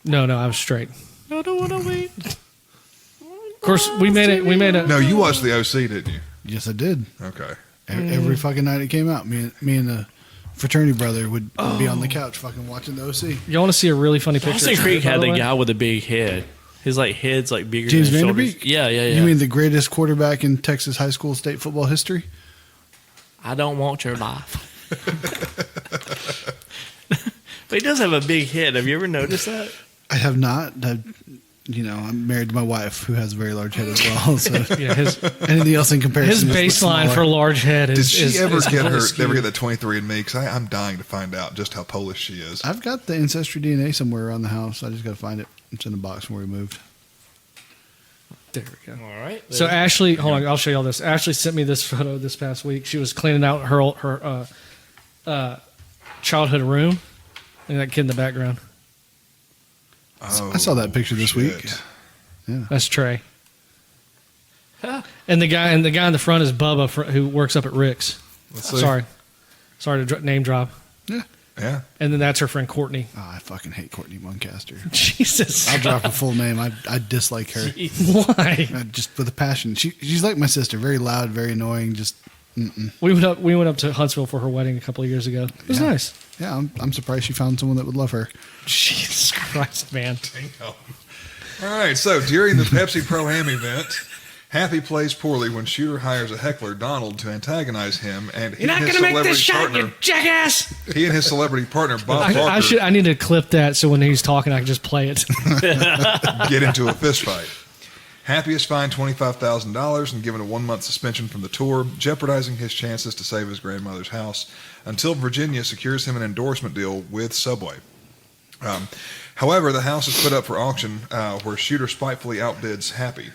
No, I was straight. I don't want to wait. Of course, we made it. No, you watched the OC, didn't you? Yes, I did. Okay. Every fucking night it came out, me and the fraternity brother would be on the couch fucking watching the OC. You want to see a really funny picture? Dawson Creek by had the way? guy with the big head. His head's bigger James than his shoulders. Vanderbeek? Yeah. You mean the greatest quarterback in Texas high school state football history? I don't want your life. But he does have a big head. Have you ever noticed that? I have not. I'm married to my wife who has a very large head as well. So Yeah, his anything else in comparison? baseline for large head is. Did she ever is get really her? skewed. Ever get that 23andMe? Because I'm dying to find out just how Polish she is. I've got the ancestry DNA somewhere around the house. I just got to find it. It's in a box from where we moved. There we go. All right. So Ashley, hold on, I'll show you all this. Ashley sent me this photo this past week. She was cleaning out her childhood room, and that kid in the background. Oh, I saw that picture this week. shit. Yeah. That's Trey. And the guy in the front is Bubba, who works up at Rick's. Let's see. Sorry to name drop. Yeah. And then that's her friend Courtney. Oh, I fucking hate Courtney Muncaster. Jesus, I'll drop her full name. I dislike her. why? Just with a passion. She's like my sister. Very loud, very annoying. Just We went up to Huntsville for her wedding a couple of years ago. It was Yeah. nice. yeah. I'm surprised she found someone that would love her. Jesus Christ, man. Damn. All right. So during the Pepsi Pro Am event, Happy plays poorly when Shooter hires a heckler, Donald, to antagonize him, and he You're not and his gonna make this celebrity shot, partner, you jackass. he and his celebrity partner Bob Barker I need to clip that so when he's talking, I can just play it. get into a fist fight. Happy is fined $25,000 and given a 1-month suspension from the tour, jeopardizing his chances to save his grandmother's house until Virginia secures him an endorsement deal with Subway. However, the house is put up for auction where Shooter spitefully outbids Happy.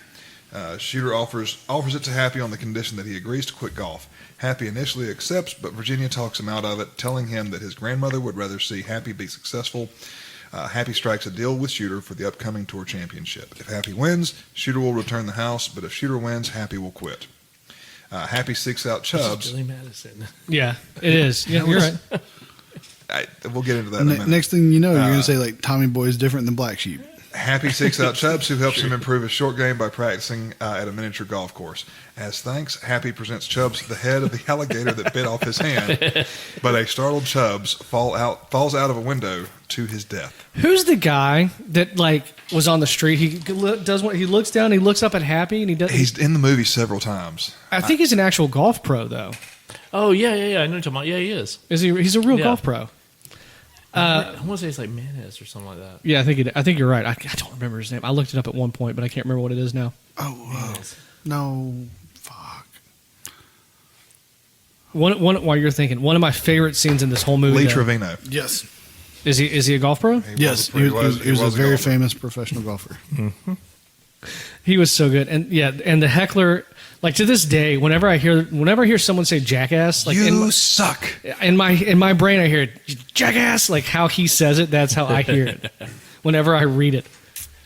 Shooter offers it to Happy on the condition that he agrees to quit golf. Happy initially accepts, but Virginia talks him out of it, telling him that his grandmother would rather see Happy be successful. Happy strikes a deal with Shooter for the upcoming tour championship. If Happy wins, Shooter will return the house, but if Shooter wins, Happy will quit. Happy seeks out Chubbs. Billy Madison. Yeah, it is. Yeah, you're right. We'll get into that in a minute. Next thing you know, you're going to say like Tommy Boy is different than Black Sheep. Happy seeks out Chubbs, who helps him improve his short game by practicing at a miniature golf course. As thanks, Happy presents Chubbs the head of the alligator that bit off his hand, but a startled Chubbs falls out of a window to his death. Who's the guy that was on the street? He does what? He looks down. He looks up at Happy, and he does. He's in the movie several times. I think he's an actual golf pro, though. Oh, yeah. I know what you're talking about. Yeah, he is. Is he? He's a real Yeah. golf pro. I want to say it's like Mayonnaise or something like that. Yeah, I think you're right. I don't remember his name. I looked it up at one point, but I can't remember what it is now. Oh, no. Fuck. While you're thinking, one of my favorite scenes in this whole movie. Lee though, Trevino. Yes. Is he a golf pro? Yes. He was a very famous professional golfer. He was so good, and and the heckler, like to this day, whenever I hear someone say jackass, like You suck. in my brain, I hear it, jackass, like how he says it. That's how I hear it. Whenever I read it,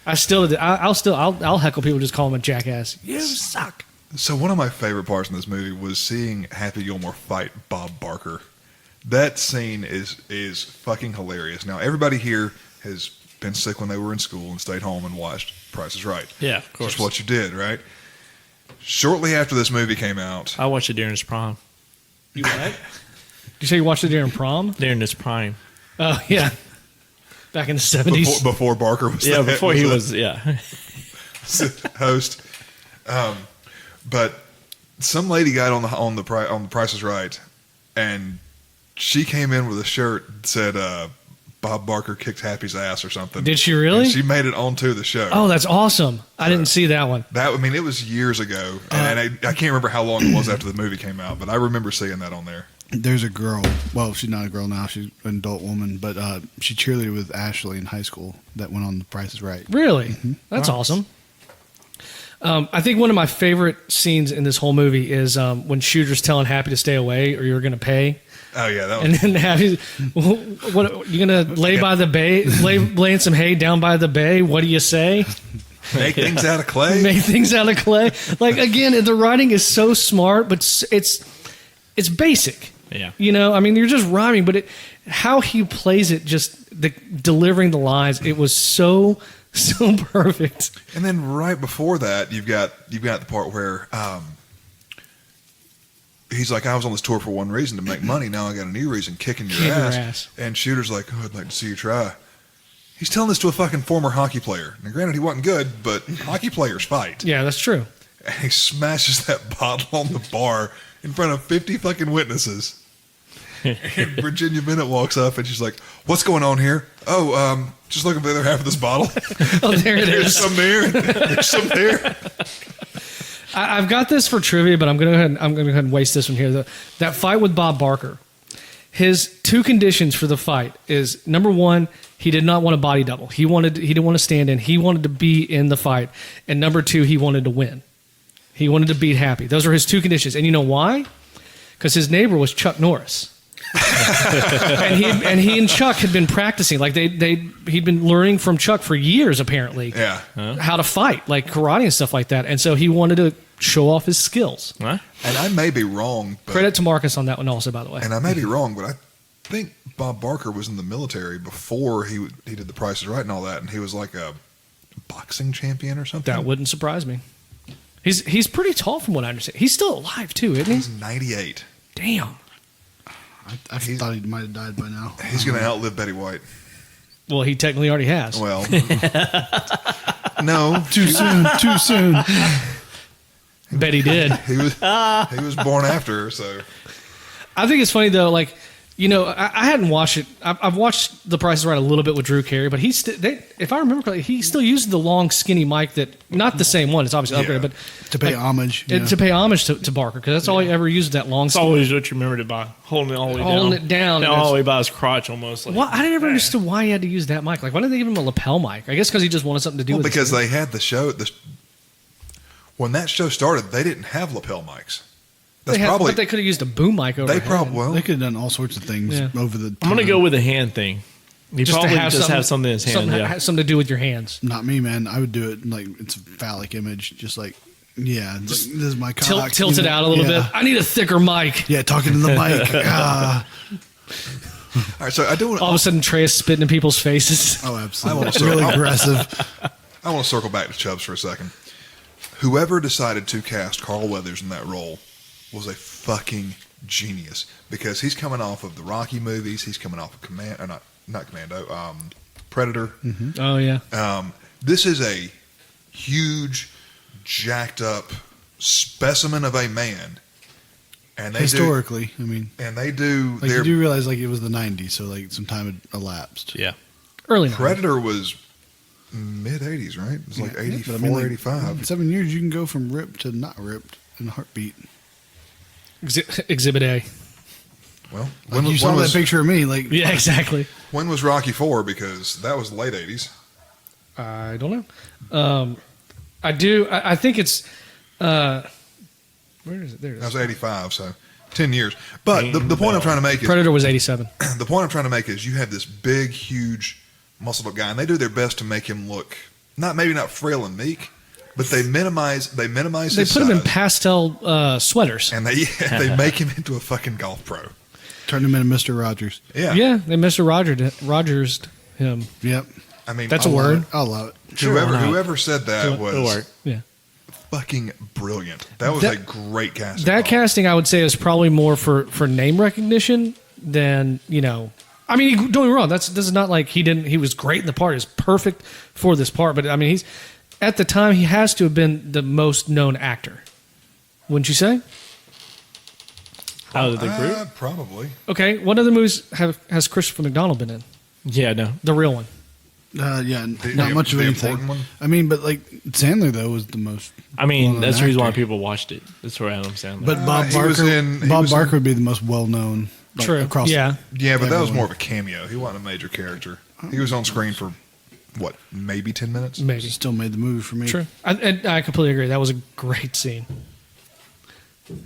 I'll heckle people, just call him a jackass. You suck. So one of my favorite parts in this movie was seeing Happy Gilmore fight Bob Barker. That scene is fucking hilarious. Now everybody here has been sick when they were in school and stayed home and watched Price is Right. Yeah, of course. That's what you did, right? Shortly after this movie came out, I watched it during his prime. You what? Did you say you watched it during prom? During his prime. Oh yeah, back in the 70s. before Barker was Before he was host. But some lady got on the Price is Right, and she came in with a shirt that said Bob Barker kicked Happy's ass or something. Did she really? And she made it onto the show. Oh, that's awesome! I didn't see that one. It was years ago, and I can't remember how long it was after the movie came out, but I remember seeing that on there. There's a girl. Well, she's not a girl now. She's an adult woman, but she cheerleaded with Ashley in high school. That went on The Price is Right. Really? Mm-hmm. That's awesome. I think one of my favorite scenes in this whole movie is when Shooter's telling Happy to stay away or you're going to pay. Oh yeah, that was. And then Happy, what you going to lay by the bay, laying some hay down by the bay? What do you say? Make things out of clay. Make things out of clay. Like again, the writing is so smart, but it's basic. Yeah. You know, I mean, you're just rhyming, but how he plays it, just delivering the lines, it was so perfect. And then right before that, you've got the part where he's like, I was on this tour for one reason, to make money. Now I got a new reason, kicking your ass. And Shooter's like, oh, I'd like to see you try. He's telling this to a fucking former hockey player. Now, granted, he wasn't good, but hockey players fight. Yeah, that's true. And he smashes that bottle on the bar in front of 50 fucking witnesses. And Virginia Bennett walks up and she's like, what's going on here? Oh, just looking for the other half of this bottle. Oh, there it There's is. some there. There's some there. I've got this for trivia, but I'm going to go ahead and waste this one here. That fight with Bob Barker, his two conditions for the fight is, number one, he did not want a body double. He didn't want to stand in. He wanted to be in the fight. And number two, he wanted to win. He wanted to beat Happy. Those are his two conditions. And you know why? Because his neighbor was Chuck Norris. and he and Chuck had been practicing. Like he'd been learning from Chuck for years, apparently. Yeah. How to fight, like karate and stuff like that. And so he wanted to show off his skills. Huh? And I may be wrong. But, Credit to Marcus on that one also, by the way. and I may be wrong, but I think Bob Barker was in the military before he did The Price is Right and all that, and he was like a boxing champion or something. That wouldn't surprise me. He's pretty tall from what I understand. He's still alive too, isn't he? He's 98. Damn. I thought he might have died by now. He's going to outlive Betty White. Well, he technically already has. Well, no. Too soon. Bet he did. He was born after her, so. I think it's funny though, like, you know, I hadn't watched it. I've watched The Price is Right a little bit with Drew Carey, but if I remember correctly, he still uses the long, skinny mic that, not the same one, it's obviously upgraded, but To pay homage. Yeah. to pay homage to Barker, because that's all he ever used, that long, It's skinny. always what you remembered it by. Holding it all the way down. Holding it down. All the way by his crotch almost. Like, Well, I never understood why he had to use that mic. Like, why didn't they give him a lapel mic? I guess because he just wanted something to do Well, with because it. they had the show. When that show started, they didn't have lapel mics. That's But they could have used a boom mic over. They probably well. They could have done all sorts of things Yeah. over the I'm going to time. go with the hand thing. He Just to probably have just something- have something in his hand. Something Yeah. has something to do with your hands. Not me, man. I would do it like it's a phallic image. Just like, yeah, this is my cock. Tilt it out a little bit. I need a thicker mic. Yeah, talking to the mic. All right, so I do want All of a sudden, Trey is spitting in people's faces. Oh, I absolutely. want It's really aggressive. I want to circle back to Chubbs for a second. Whoever decided to cast Carl Weathers in that role was a fucking genius, because he's coming off of the Rocky movies. He's coming off of not Commando, Predator. Oh yeah. This is a huge, jacked up specimen of a man, and they Historically, I mean, do like their you do realize like it was the '90s, so like some time had elapsed. Yeah. Early night. Predator was mid 80s, right? It was like 84, but I mean, like, 85. in 7 years, you can go from ripped to not ripped in a heartbeat. Exhibit A. Well, Like you saw that picture of me. Like, Yeah, exactly. when was Rocky 4? Because that was late 80s. I don't know. I do. I think it's. Where is it? There it That is. was 85, so 10 years. But the point I'm trying to make is Predator was 87. the point I'm trying to make is you have this big, huge, muscled up guy, and they do their best to make him look maybe not frail and meek, but they minimize They his put him in size, pastel sweaters. and they make him into a fucking golf pro. turned him into Mr. Rogers. Yeah, Yeah, they Mr. Rogers him. Yep. I mean That's I a love word. it. I love it. Whoever said that It'll was work. Yeah. fucking brilliant. That was That- a great casting. That call. casting, I would say, is probably more for name recognition than, I mean, don't get me wrong. This is not like he was great in the part. He's perfect for this part. But I mean, at the time, he has to have been the most known actor. Wouldn't you say? Out of the group? Probably. Okay. What other movies has Christopher McDonald been in? Yeah, no. The real one. Yeah, The- not much of the anything. important one? I mean, but like Sandler though was the most. I mean, well-known that's the reason why actor. people watched it. That's where Adam Sandler. But Bob he was Barker. in- he Bob was in- Barker would be the most well known. Like, True. Across Yeah. Yeah, but that was everyone. more of a cameo. He wasn't a major character. He was on screen for what, maybe 10 minutes? Maybe. Still made the movie for me. True. I completely agree. That was a great scene.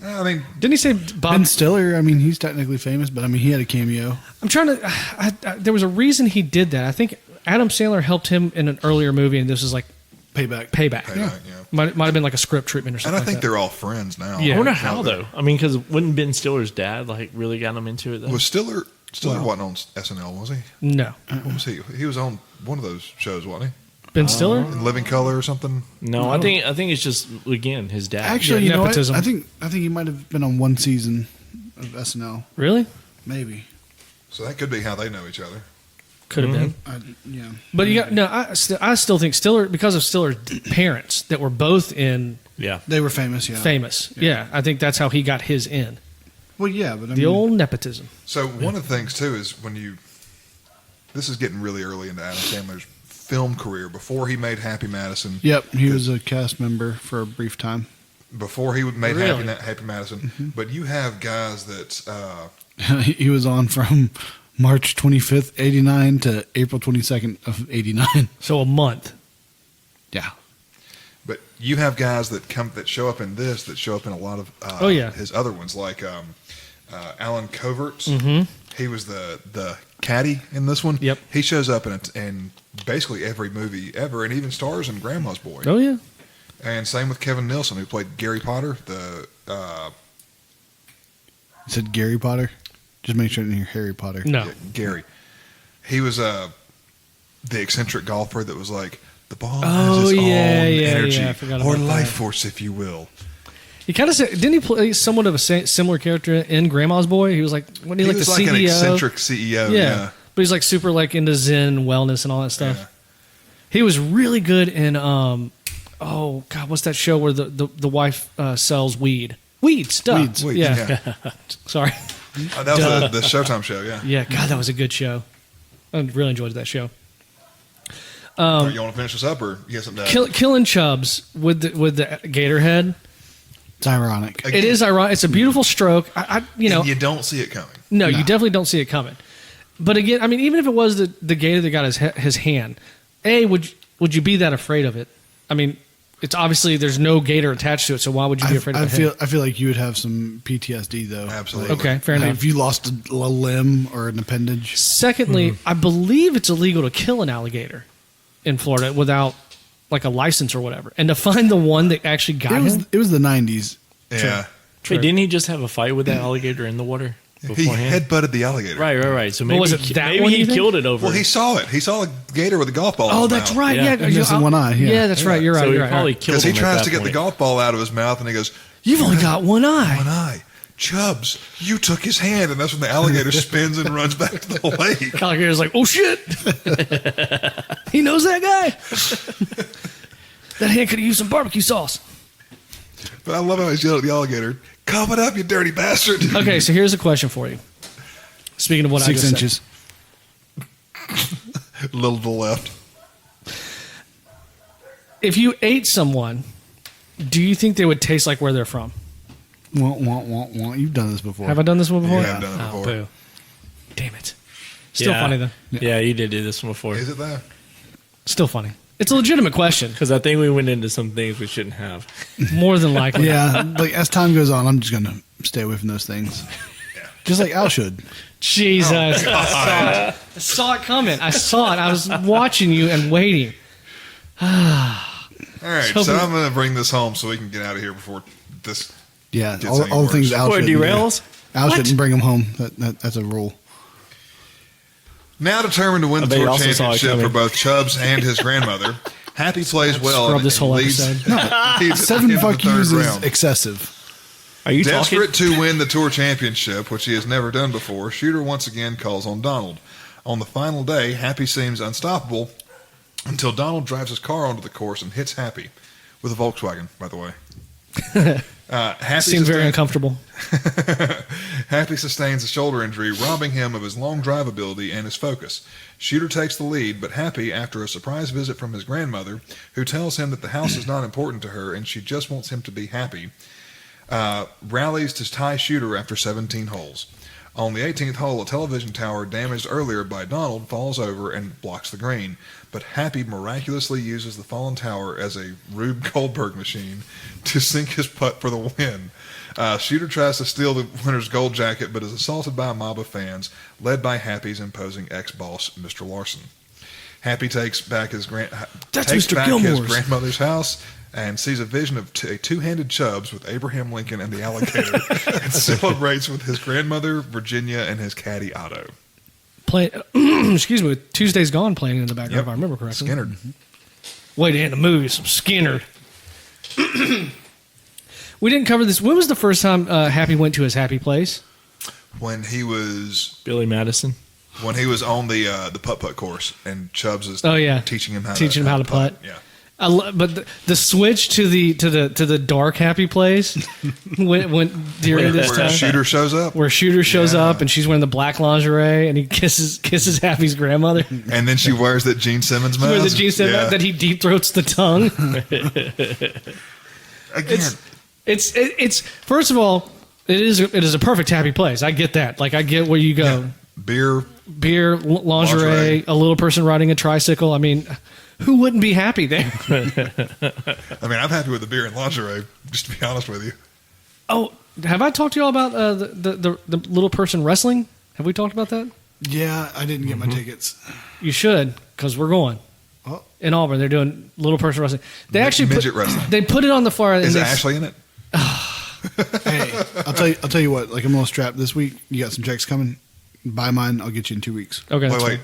I mean, Didn't he say Bob? Ben Stiller. I mean, he's technically famous, but I mean, he had a cameo. I'm trying to. There was a reason he did that. I think Adam Sandler helped him in an earlier movie, and this is like Payback. Payback. yeah. Might have been like a script treatment or And something. I think like that. they're all friends now. Yeah. I wonder Yeah, how, though. I mean, because wouldn't Ben Stiller's dad, really got him into it, though? Was Stiller wasn't on SNL, was he? No. What was he? He was on one of those shows, wasn't Ben Stiller. he? In Living Color or something? No, I think it's just, again, his dad. Actually, Yeah, you know what? nepotism. I think he might have been on one season of SNL. Really? Maybe. So that could be how they know each other. Could have been. Yeah. But you got no. I still think Stiller, because of Stiller's parents that were both in Yeah. They were famous. Yeah. famous. Yeah, I think that's how he got his in. Well, yeah, but I The mean, old nepotism. So one of the things, too, is this is getting really early into Adam Sandler's film career. Before he made Happy Madison. Yep, he was a cast member for a brief time. Before he made Really? Happy Madison. But you have guys that... He was on from March 25th, 89 to April 22nd of 89. So a month. Yeah. But you have guys that show up in this, that show up in a lot of Oh, yeah. his other ones, like Alan Coverts. Mm-hmm. He was the caddy in this one. Yep. He shows up in basically every movie ever, and even stars in Grandma's Boy. Oh yeah. And same with Kevin Nilsson, who played Gary Potter. You said Gary Potter? Just make sure I didn't hear Harry Potter. No. Yeah, Gary. He was the eccentric golfer that was like, the ball Oh, has its yeah, own yeah, energy, yeah, I forgot or about life that. force, if you will. He kind of said, didn't he play somewhat of a similar character in Grandma's Boy? He was like, what he He like was the like CEO? an eccentric CEO. Yeah. But he's like super like into Zen wellness and all that stuff. Yeah. He was really good in oh god, what's that show where the wife sells weed stuff? Weeds. Yeah. Sorry. That was the Showtime show. Yeah. Yeah, God, that was a good show. I really enjoyed that show. You want to finish this up, or you got something to add? Killing Chubbs with the gator head. It's ironic. Again, It is ironic. It's a beautiful stroke. You know, and you don't see it coming. no, No. you definitely don't see it coming. But again, I mean, even if it was the gator that got his hand, would you be that afraid of it? I mean, it's obviously there's no gator attached to it, so why would you be afraid of it? I feel like you would have some PTSD though. Absolutely. Okay, fair Like, enough. if you lost a limb or an appendage. Secondly, I believe it's illegal to kill an alligator in Florida without like a license or whatever. And to find the one that actually got him, It was the 90s. Yeah. True. Wait, didn't he just have a fight with that alligator in the water He beforehand? headbutted the alligator. Right. So maybe was it that maybe one, he you think? killed it over. Well, he saw it. He saw a gator with a golf ball. oh, in his that's mouth. right. Yeah. Yeah, And missing one eye, yeah. that's right. You're right. So You're he right. probably Right. killed Because he him at tries that to get the point. golf ball out of his mouth, and he goes, You've only got one eye. "One eye, Chubbs, you took his hand," and that's when the alligator spins and runs back to the lake. Alligator's like, oh shit, he knows that guy. That hand could have used some barbecue sauce. But I love how he's yelling at the alligator, "Cough it up, you dirty bastard!" Okay, so here's a question for you. Speaking of what I 6 just inches. A little to the left. said, if you ate someone, do you think they would taste like where they're from? You've done this before. Have I done this one before? Yeah, I've done it before. Boo. Damn it. Still funny, though. Yeah, you did do this one before. Is it though? Still funny. It's a legitimate question. Because I think we went into some things we shouldn't have. More than likely. Yeah, like as time goes on, I'm just gonna stay away from those things. Just like Al should. Jesus. I saw it coming. I saw it. I was watching you and waiting. All right, so I'm going to bring this home so we can get out of here before this. Yeah, gets all any the things worse. Al Or shouldn't do. derails? Al shouldn't bring them home. That's a rule. Now determined to win the bet you tour also saw it championship for coming. both Chubbs and his grandmother, Happy plays well. Scrub and this whole leads- episode. leads 7 into the fuck third yous is round. excessive. Are you Desperate talking? to win the tour championship, which he has never done before, Shooter once again calls on Donald. On the final day, Happy seems unstoppable until Donald drives his car onto the course and hits Happy with a Volkswagen, by the way. Happy Seems very uncomfortable. Happy sustains a shoulder injury, robbing him of his long drive ability and his focus. Shooter takes the lead, but Happy, after a surprise visit from his grandmother, who tells him that the house is not important to her and she just wants him to be happy, rallies to tie Shooter after 17 holes. On the 18th hole, a television tower damaged earlier by Donald falls over and blocks the green, but Happy miraculously uses the fallen tower as a Rube Goldberg machine to sink his putt for the win. Shooter tries to steal the winner's gold jacket, but is assaulted by a mob of fans, led by Happy's imposing ex-boss, Mr. Larson. Happy takes back his grandmother's house and sees a vision of a two-handed Chubbs with Abraham Lincoln and the alligator, and celebrates with his grandmother, Virginia, and his caddy, Otto. Excuse me, with Tuesday's Gone playing in the background, if I remember correctly. Skinner. Way to end the movie, some Skinner. We didn't cover this. When was the first time Happy went to his happy place? When he was Billy Madison. on the putt-putt course, and Chubbs is teaching him how to putt. Yeah. But the switch to the dark happy place went during this Where time. Shooter shows up. Where Shooter shows up and she's wearing the black lingerie and he kisses Happy's grandmother. And then she wears that Gene Simmons mask. Where the Gene Simmons that he deep throats the tongue. Again. It's first of all, it is a perfect happy place. I get that. Like I get where you go. Yeah. Beer, lingerie, a little person riding a tricycle. I mean, who wouldn't be happy there? I mean, I'm happy with the beer and lingerie, just to be honest with you. Oh, have I talked to y'all about the little person wrestling? Have we talked about that? Yeah, I didn't get my tickets. You should, because we're going. Oh. In Auburn, they're doing little person wrestling. They actually midget wrestling. They put it on the far. Is Ashley in it? Hey, I'll tell you what. Like I'm gonna strap this week. You got some checks coming. Buy mine. I'll get you in 2 weeks. Okay. Wait.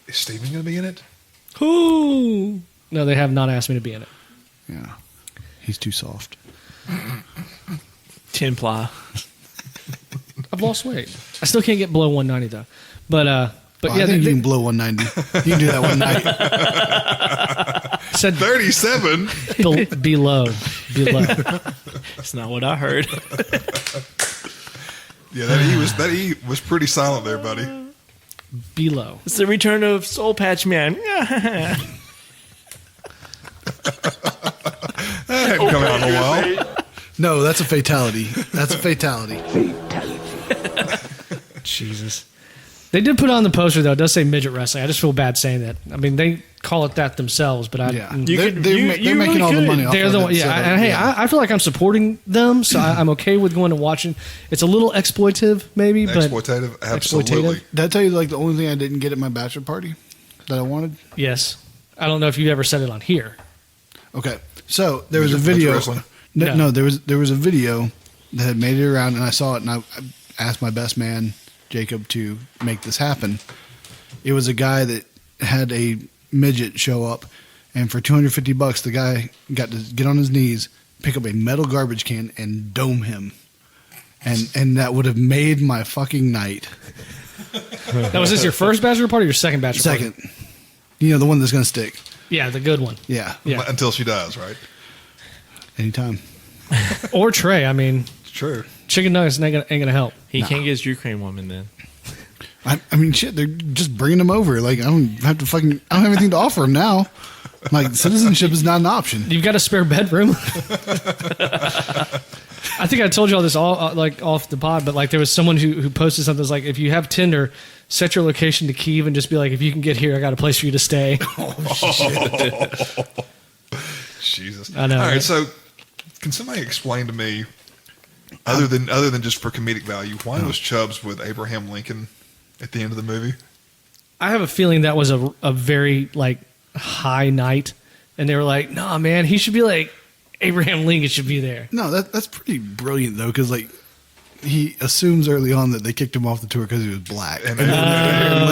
Is Steven going to be in it? Who? No, they have not asked me to be in it. Yeah, he's too soft. 10 ply. I've lost weight. I still can't get below 190 though. But I yeah, think you can blow 190. You can do that one night. said 37. below. That's not what I heard. Yeah, that E was pretty silent there, buddy. Below. It's the return of Soul Patch Man. That hadn't come out in a while. No, that's a fatality. That's a fatality. Jesus. They did put on the poster though. It does say midget wrestling. I just feel bad saying that. I mean, they call it that themselves, but Yeah, they're they're making all the money off of the it. one. Yeah, so, and hey, I feel like I'm supporting them, so I'm okay with going and watching. It's a little exploitative, maybe, but Exploitative? Absolutely. Did I tell you like the only thing I didn't get at my bachelor party that I wanted? yes. I don't know if you ever said it on here. Okay, so there was a Midget video. wrestling? No. There was a video that had made it around, and I saw it, and I asked my best man Jacob to make this happen. It was a guy that had a midget show up, and for $250, the guy got to get on his knees, pick up a metal garbage can, and dome him, and that would have made my fucking night. Now, was this your first bachelor party or your second bachelor party? Second, you know, the one that's gonna stick. Yeah, the good one. Yeah, Yeah. Until she dies, right? anytime. Or Trey. I mean, It's true. chicken nuggets ain't gonna help. He can't get his Ukraine woman then. I mean, shit, they're just bringing him over. Like, I don't have anything to offer him now. Like, citizenship is not an option. You've got a spare bedroom. I think I told you all this all like off the pod, but like there was someone who posted something that's like, if you have Tinder, set your location to Kyiv and just be like, if you can get here, I got a place for you to stay. Jesus. I know. All right, right? so can somebody explain to me, other than just for comedic value, why was Chubbs with Abraham Lincoln at the end of the movie? I have a feeling that was a very like high night, and they were like, "Nah, man, he should be like Abraham Lincoln should be there." No, that's pretty brilliant though, because like he assumes early on that they kicked him off the tour because he was black. And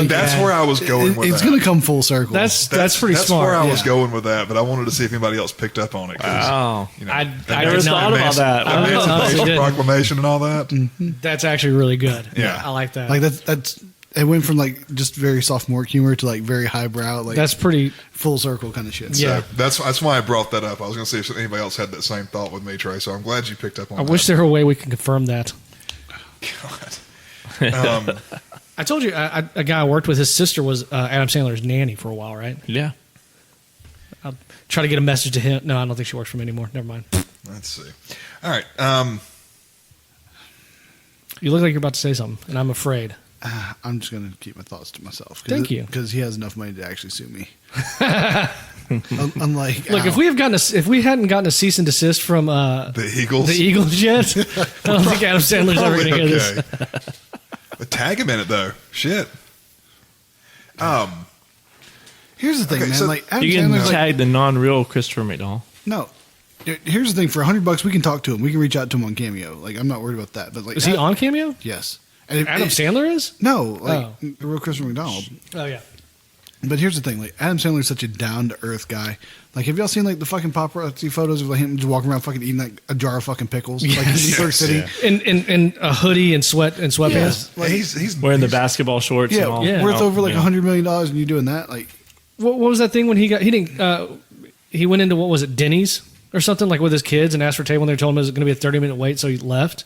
that's where I was going with it's that. going to come full circle. That's pretty That's smart. where I was Yeah. going with that, but I wanted to see if anybody else picked up on it. Wow. You know, I I never thought about that. I don't know. Emancipation Didn't. Proclamation and all that. That's actually really good. Yeah. I like that. like that's it went from like just very sophomore humor to like very highbrow, like That's pretty. full circle kind of shit. Yeah. So that's why I brought that up. I was going to see if anybody else had that same thought with me, Trey. So I'm glad you picked up on I that. wish there were a way we can confirm that. God. I told you a guy I worked with. His sister was Adam Sandler's nanny for a while, right? Yeah. I'll try to get a message to him. No, I don't think she works for him anymore. Never mind. Let's see. All right. You look like you're about to say something, and I'm afraid. I'm just going to keep my thoughts to myself. Thank you. Because he has enough money to actually sue me. Unlike Look, Al. if we hadn't gotten a cease and desist from The Eagles. the Eagles yet, I don't think Adam Sandler's ever going to hear this. But tag him in it though. Shit. Here's the thing, Okay, man. so like Adam You can Sandler's like, tag the non-real Christopher McDonald. no. Here's the thing. For $100, we can talk to him. We can reach out to him on Cameo. Like I'm not worried about that. But like, Is he on Cameo? Yes. And if- Adam Sandler is? No, like Oh. the real Christopher McDonald. Oh yeah. But here's the thing, like Adam Sandler's such a down to earth guy. Like, have y'all seen like the fucking paparazzi photos of like, him just walking around fucking eating like a jar of fucking pickles, like in New York City? yeah. In a hoodie and sweatpants. Yes. Like, he's Wearing the he's- basketball shorts and yeah, all. Yeah. worth over like Yeah. $100 million, and you doing that? Like, What was that thing when he didn't he went into what was it, Denny's or something, like with his kids and asked for a table and they told him it was going to be a 30-minute wait, so he left.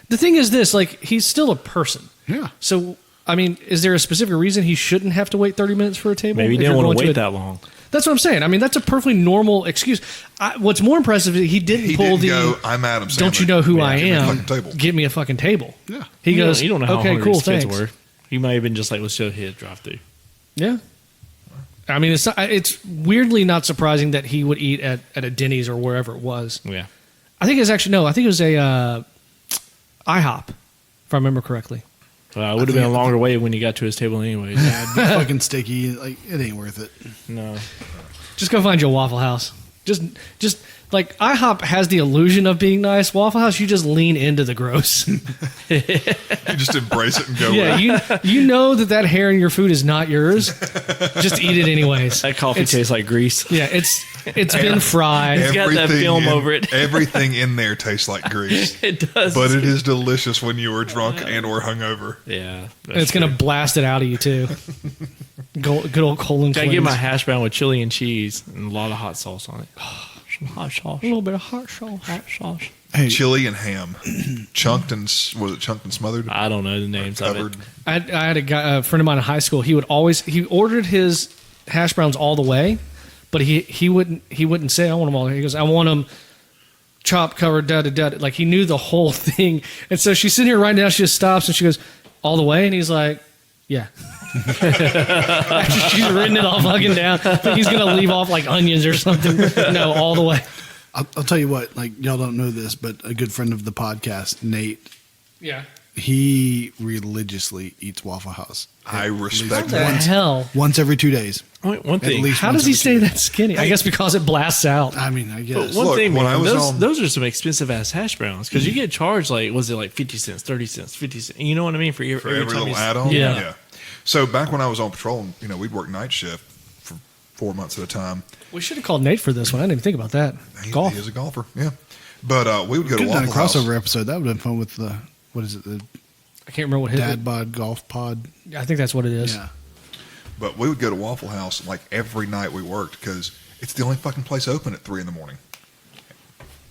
The thing is this, like he's still a person. yeah, So I mean, is there a specific reason he shouldn't have to wait 30 minutes for a table? Maybe he if didn't you're want to going wait that long. That's what I'm saying. I mean, that's a perfectly normal excuse. What's more impressive is he didn't pull didn't the go, I'm Adam Sandler. "Don't you know who I Give me a am? fucking table." Give me a fucking table." yeah. He You goes, don't, you don't know how "Okay, hungry cool, his kids thanks." were. He might have been just like, let's show his drive through. Yeah. I mean, it's weirdly not surprising that he would eat at a Denny's or wherever it was. Yeah. I think it's actually no. I think it was a IHOP, if I remember correctly. Well, it would have been a longer wait when he got to his table anyways. It'd be fucking sticky. Like, it ain't worth it. No. Just go find your Waffle House. Just like IHOP has the illusion of being nice. Waffle House, you just lean into the gross. You just embrace it and go Yeah, with it. you know that hair in your food is not yours. Just eat it anyways. That coffee tastes like grease. Yeah, it's been fried. It's got that film over it. Everything in there tastes like grease. It does. But it is delicious when you are drunk and or hungover. Yeah. And it's gonna blast it out of you too. Good old colon I cleanse. get my hash brown with chili and cheese and a lot of hot sauce on it. Some hot sauce. a little bit of hot sauce. Hot sauce. Hey, Chili and ham. Chunked and, was it chunked and smothered? I don't know the names of Covered. it. I had a friend of mine in high school. He ordered his hash browns all the way, but he wouldn't say I want them all. He goes, I want them chopped, covered, da da da. Like he knew the whole thing. And so she's sitting here right now. She just stops and she goes, all the way, and he's like, yeah. After she's written it all fucking down, he's gonna leave off like onions or something. No, all the way. I'll tell you what. Like, y'all don't know this, but a good friend of the podcast, Nate, Yeah. he religiously eats Waffle House. I respect What the that. hell? Once every 2 days. One thing. least. How does he stay that skinny? I guess because it blasts out. I mean, I guess. One Look, thing, when man, I was those are some expensive ass hash browns because you get charged like, was it like 50 cents, 30 cents, 50 cents? You know what I mean? For every Every time little you- add-on? Yeah. So back when I was on patrol, we'd work night shift for 4 months at a time. We should have called Nate for this one. I didn't even think about that. Golf. He is a golfer, yeah. But we would go Could to have done a Waffle House. crossover episode. That would have been fun with the, what is it, the I can't remember what his. Dad Bod Golf Pod. I think that's what it is. Yeah. But we would go to Waffle House like every night we worked because it's the only fucking place open at 3 a.m.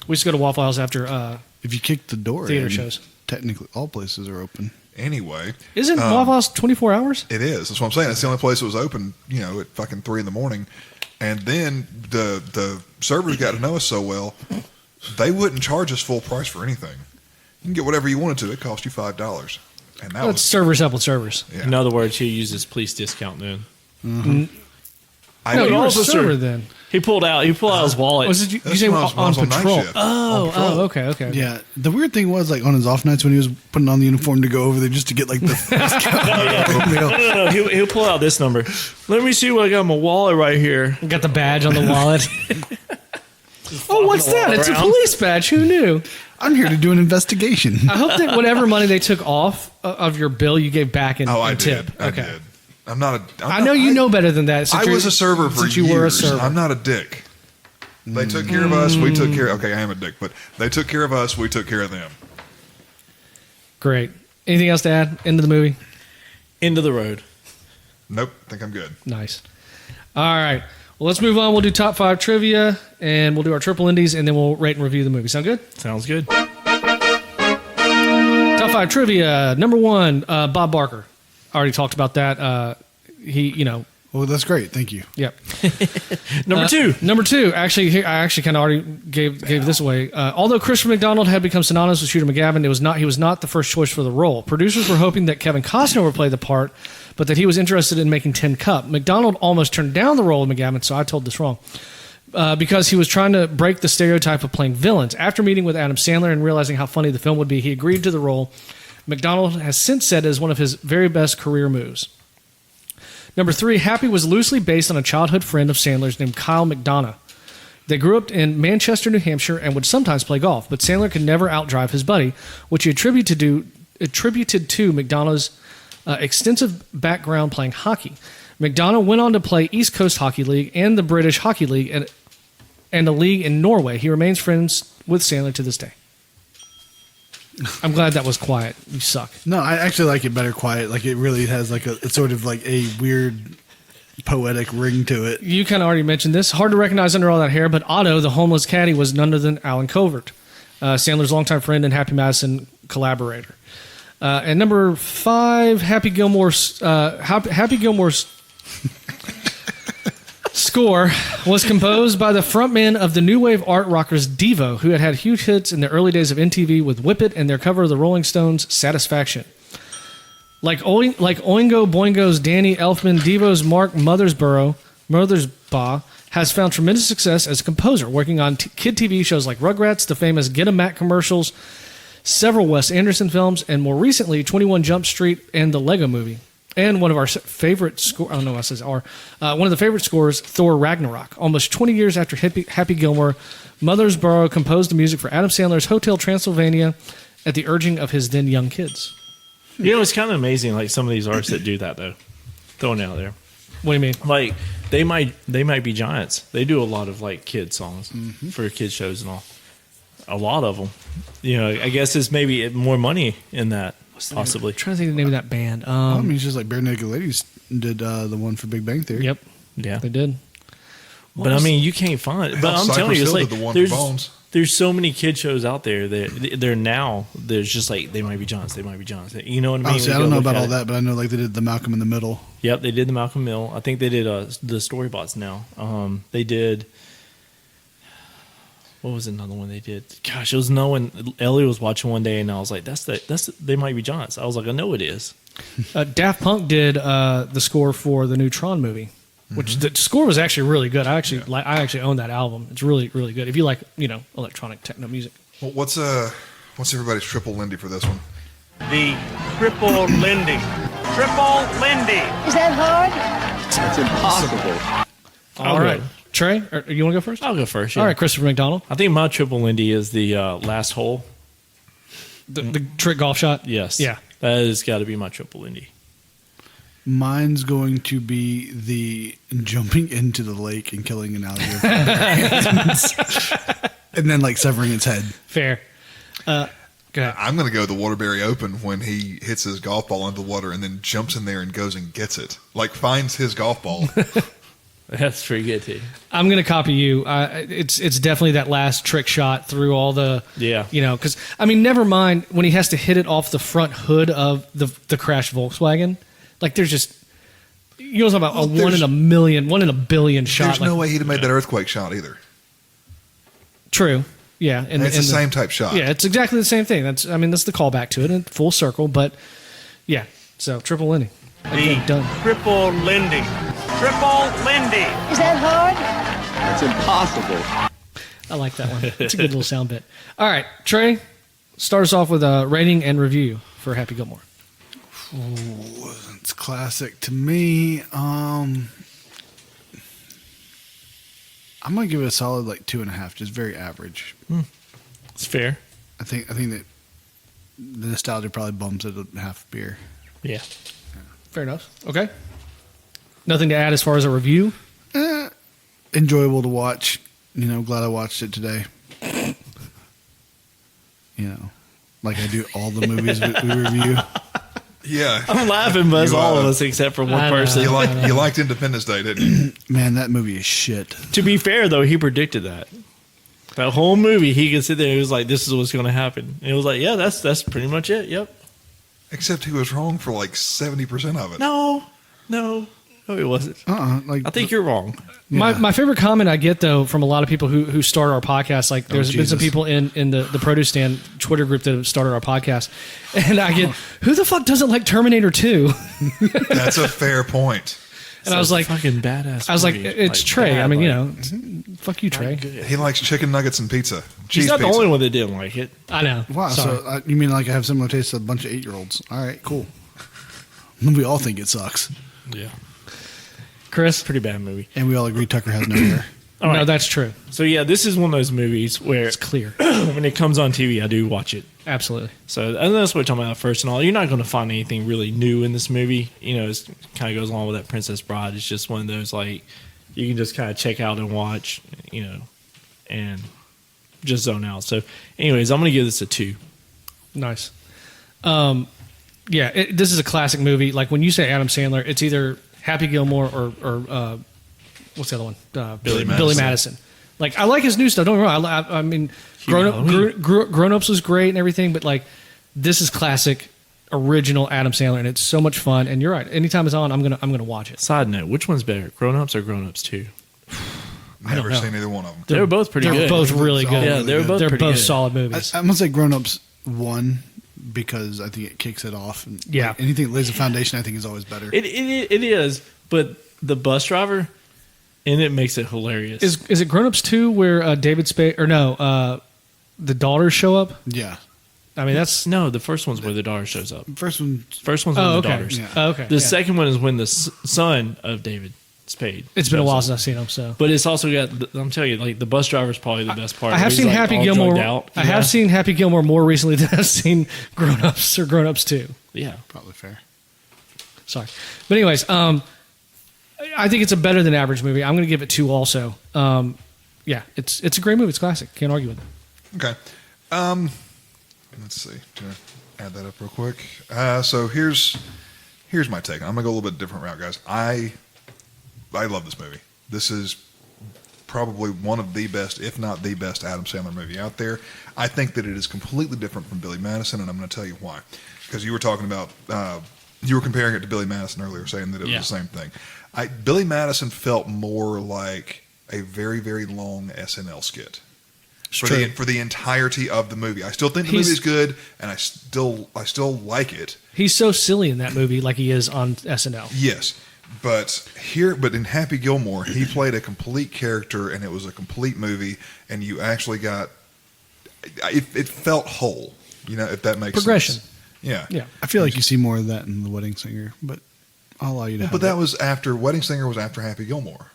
We used to go to Waffle House after. If you kick the door Theater in, shows. technically all places are open. Anyway, Isn't Waffle House 24 hours? it is. That's what I'm saying. It's the only place that was open, at fucking 3 a.m. And then the servers got to know us so well. they wouldn't charge us full price for anything. You can get whatever you wanted to. It cost you $5, and that Let's was servers help with servers. yeah. In other words, he uses police discount then. I No, would you were a also server serve- then. He pulled out his wallet. Was it you That's say when I was on night patrol? shift. On patrol. Oh, okay. Yeah, the weird thing was like on his off nights when he was putting on the uniform to go over there just to get like the No. He'll pull out this number. Let me see what I got in my wallet right here. Got the badge on the wallet. Oh, what's that? It's a around. police badge. Who knew? I'm here to do an investigation. I hope that whatever money they took off of your bill, you gave back in, I in did. tip. I Okay. did. I'm not a. I know you know better than that. I was a server for since years. you were a server. I'm not a dick. They took care of us. We took care. Okay, I am a dick, but they took care of us. We took care of them. Great. Anything else to add into the movie? End of the road. Nope. Think I'm good. Nice. All right. Well, let's move on. We'll do top 5 trivia, and we'll do our triple indies, and then we'll rate and review the movie. Sound good? Sounds good. Top 5 trivia. Number 1, Bob Barker. I already talked about that. Well, that's great. Thank you. Yep. Number 2. Number 2, actually, I actually kind of already gave this away. Although Christopher McDonald had become synonymous with Shooter McGavin, he was not the first choice for the role. Producers were hoping that Kevin Costner would play the part, but that he was interested in making Tin Cup. McDonald almost turned down the role of McGavin, so I told this wrong, because he was trying to break the stereotype of playing villains. After meeting with Adam Sandler and realizing how funny the film would be, he agreed to the role. McDonald has since said it is one of his very best career moves. Number 3, Happy was loosely based on a childhood friend of Sandler's named Kyle McDonough. They grew up in Manchester, New Hampshire, and would sometimes play golf, but Sandler could never outdrive his buddy, which he attributed to McDonough's extensive background playing hockey. McDonough went on to play East Coast Hockey League and the British Hockey League and a league in Norway. He remains friends with Sandler to this day. I'm glad that was quiet. You suck. No, I actually like it better quiet. Like it really has like it's sort of like a weird poetic ring to it. You kind of already mentioned this. Hard to recognize under all that hair, but Otto, the homeless caddy, was none other than Alan Covert, Sandler's longtime friend and Happy Madison collaborator. And number 5, Happy Gilmore's score was composed by the frontman of the new wave art rockers Devo, who had huge hits in the early days of MTV with Whip It and their cover of the Rolling Stones' Satisfaction. Like Oingo Boingo's Danny Elfman, Devo's Mark Mothersbaugh has found tremendous success as a composer, working on kid TV shows like Rugrats, the famous Get 'em Mac commercials, several Wes Anderson films, and more recently, 21 Jump Street and the Lego Movie. And one of our favorite one of the favorite scores, Thor Ragnarok. Almost 20 years after Happy Gilmore, Mothersbaugh composed the music for Adam Sandler's Hotel Transylvania at the urging of his then young kids. You know, it's kind of amazing, like some of these artists that do that, though. Throwing it out there. What do you mean? Like, they might be giants. They do a lot of, like, kid songs for kid shows and all. A lot of them. You know, I guess it's maybe more money in that, possibly. I'm trying to think of the name of that band. I mean, it's just like Bare Naked Ladies did the one for Big Bang Theory. Yep, Yeah. they did. But, I mean, you can't find it. But I'm telling you, it's like, did the one for Bones. there's so many kid shows out there that there's just like, they might be giants. You know what I mean? Oh, see, I don't know about all that, but I know like they did the Malcolm in the Middle. Yep, they did the Malcolm Mill. I think they did the Storybots now. They did. What was another one they did? Gosh, it was another one. Ellie was watching one day, and I was like, "That's they might be giants." I was like, "I know it is." Daft Punk did the score for the new Tron movie, which the score was actually really good. I actually own that album. It's really, really good. If you like, electronic techno music. Well, what's everybody's triple Lindy for this one? The Triple Lindy. Triple Lindy. Is that hard? It's impossible. All right, Trey, you want to go first? I'll go first. Yeah. All right, Christopher McDonald. I think my triple Lindy is the last hole. The trick golf shot? Yes. Yeah. That has got to be my triple Lindy. Mine's going to be the jumping into the lake and killing an alligator. And then like severing its head. Fair. Go ahead. I'm going to go the Waterbury Open when he hits his golf ball into the water and then jumps in there and goes and gets it. Like finds his golf ball. That's pretty good too. I'm going to copy you. It's definitely that last trick shot through all the, because, I mean, never mind when he has to hit it off the front hood of the crashed Volkswagen. Like, there's just, you're talking about one in a billion shot. There's no way he'd have made that earthquake shot either. True. Yeah, And it's the same type shot. Yeah, it's exactly the same thing. That's the callback to it, and full circle. But yeah, so triple Lindy. Again, done. Triple Lindy. Triple Lindy. Is that hard? That's impossible. I like that one. It's a good little sound bit. All right, Trey, start us off with a rating and review for Happy Gilmore. Ooh, it's classic to me. I'm gonna give it a solid 2.5, just very average. It's fair. I think that the nostalgia probably bumps it a half beer. Yeah. Fair enough. Okay. Nothing to add as far as a review? Enjoyable to watch. Glad I watched it today. Like I do all the movies we review. Yeah. I'm laughing, but it's You, all of us except for one I know. person. You liked Independence Day, didn't you? Man, that movie is shit. To be fair, though, he predicted that. That whole movie, he could sit there and he was like, this is what's going to happen. And it was like, yeah, that's pretty much it. Yep. Except he was wrong for 70% of it. No, it wasn't. I think you're wrong. My favorite comment I get, though, from a lot of people who start our podcast, there's been some people in the Produce Stand Twitter group that have started our podcast, and I get, who the fuck doesn't like Terminator 2? That's a fair point. And I was like, fucking badass. I was like, movie. it's Like, Trey. bad, I mean, like, fuck you, Trey. He likes chicken nuggets and pizza. He's Cheese not the pizza. only one that didn't like it. I know. Wow. Sorry. So you mean I have similar tastes to a bunch of 8-year-olds? All right, cool. We all think it sucks, Yeah. Chris? Pretty bad movie. and we all agree Tucker has no hair. All No, right. that's true. So, yeah, this is one of those movies where It's clear. when it comes on TV, I do watch it. Absolutely. So, and that's what we're talking about first and all. You're not going to find anything really new in this movie. It kind of goes along with that Princess Bride. It's just one of those, you can just kind of check out and watch, and just zone out. So, anyways, I'm going to give this a 2. Nice. Yeah, this is a classic movie. Like when you say Adam Sandler, it's either Happy Gilmore or what's the other one? Billy Madison. Like I like his new stuff. Don't get me wrong. I mean, Grown Ups was great and everything, but this is classic, original Adam Sandler, and it's so much fun. And you're right. Anytime it's on, I'm gonna watch it. Side note, which one's better, Grown Ups or Grown Ups 2? Never know. seen either one of them. They were both pretty They're good. both really good. Yeah, they were both They're pretty both good. solid movies. I'm gonna say Grown Ups 1 because I think it kicks it off. And Yeah. anything that lays a foundation, I think, is always better. It is, but the bus driver in it makes it hilarious. Is it Grown Ups 2 where David Spade or no the daughters show up? Yeah. I mean that's No, the first one's where the daughter shows up. First one. First one's with oh the okay daughters. Yeah. Oh, okay. The yeah. second one is when the son of David Spade. It's been a shows while up. since I've seen them. So But it's also got, I'm telling you, the bus driver's probably the best part. I have He's, seen Happy all Gilmore. drugged out. I have seen Happy Gilmore more recently than I've seen Grown Ups or Grown Ups 2. Yeah. Probably fair. Sorry, but anyways, I think it's a better than average movie. I'm going to give it 2 also. Yeah, it's a great movie. It's classic. Can't argue with it. Okay. Let's see. Can I add that up real quick? So here's my take. I'm gonna go a little bit different route, guys. I love this movie. This is probably one of the best, if not the best, Adam Sandler movie out there. I think that it is completely different from Billy Madison, and I'm going to tell you why. Because you were talking about, you were comparing it to Billy Madison earlier, saying that it was the same thing. Billy Madison felt more like a very, very long SNL skit. For the entirety of the movie. I still think the movie is good, and I still like it. He's so silly in that movie, like he is on SNL. Yes, but in Happy Gilmore, he played a complete character, and it was a complete movie, and you actually got it felt whole. If that makes Progression. sense. Yeah. Yeah, I feel like you see more of that in The Wedding Singer, but I'll allow you to have But that was after Wedding Singer was after Happy Gilmore.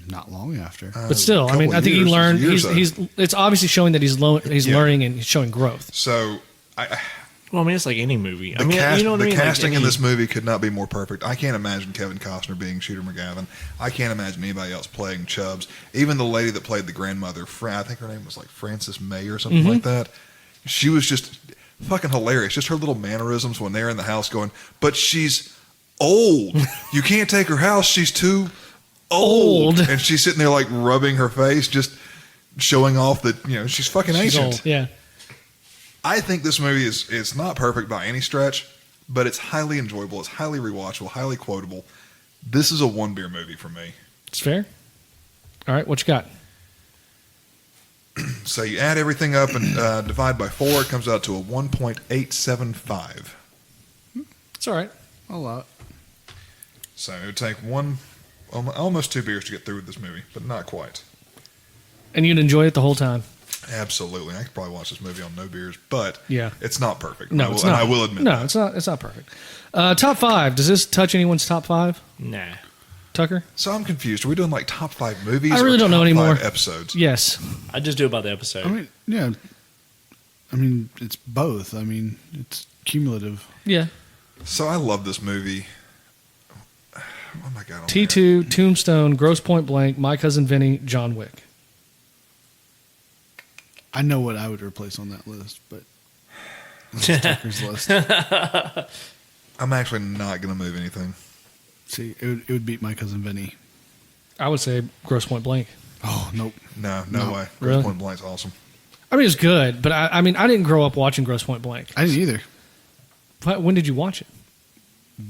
not long after. but still, I mean, I think he learned. He's it's obviously showing that he's learning and he's showing growth. So Well, I mean, it's like any movie. The casting in this movie could not be more perfect. I can't imagine Kevin Costner being Shooter McGavin. I can't imagine anybody else playing Chubbs. Even the lady that played the grandmother, I think her name was like Frances May or something like that. She was just fucking hilarious. Just her little mannerisms when they're in the house going, but she's old. You can't take her house. She's too old. And she's sitting there like rubbing her face, just showing off that, she's fucking She's ancient. old, yeah. I think this movie is not perfect by any stretch, but it's highly enjoyable. It's highly rewatchable, highly quotable. This is a 1-beer movie for me. It's fair. All right, what you got? So you add everything up and divide by 4, it comes out to a 1.875. It's all right. A lot. So it would take almost 2 beers to get through with this movie, but not quite. And you'd enjoy it the whole time. Absolutely. I could probably watch this movie on no beers, but Yeah. it's not perfect. No, it's not. And I will admit no, that. it's not perfect. Top 5. Does this touch anyone's top 5? Nah. Tucker? So I'm confused. Are we doing like top 5 movies? I really or don't know top anymore. 5 episodes. Yes. I just do it by the episode. I mean, yeah. I mean, it's both. I mean, it's cumulative. Yeah. So I love this movie. What am I got on T2, Tombstone, Gross Point Blank, My Cousin Vinny, John Wick. I know what I would replace on that list, but that's Tucker's list. there? I'm actually not going to move anything. See, it would beat My Cousin Vinny. I would say Gross Point Blank. Oh, nope. No No. way. Really? Gross Point Blank's awesome. I mean, it's good, but I mean, I didn't grow up watching Gross Point Blank. I didn't either. When did you watch it?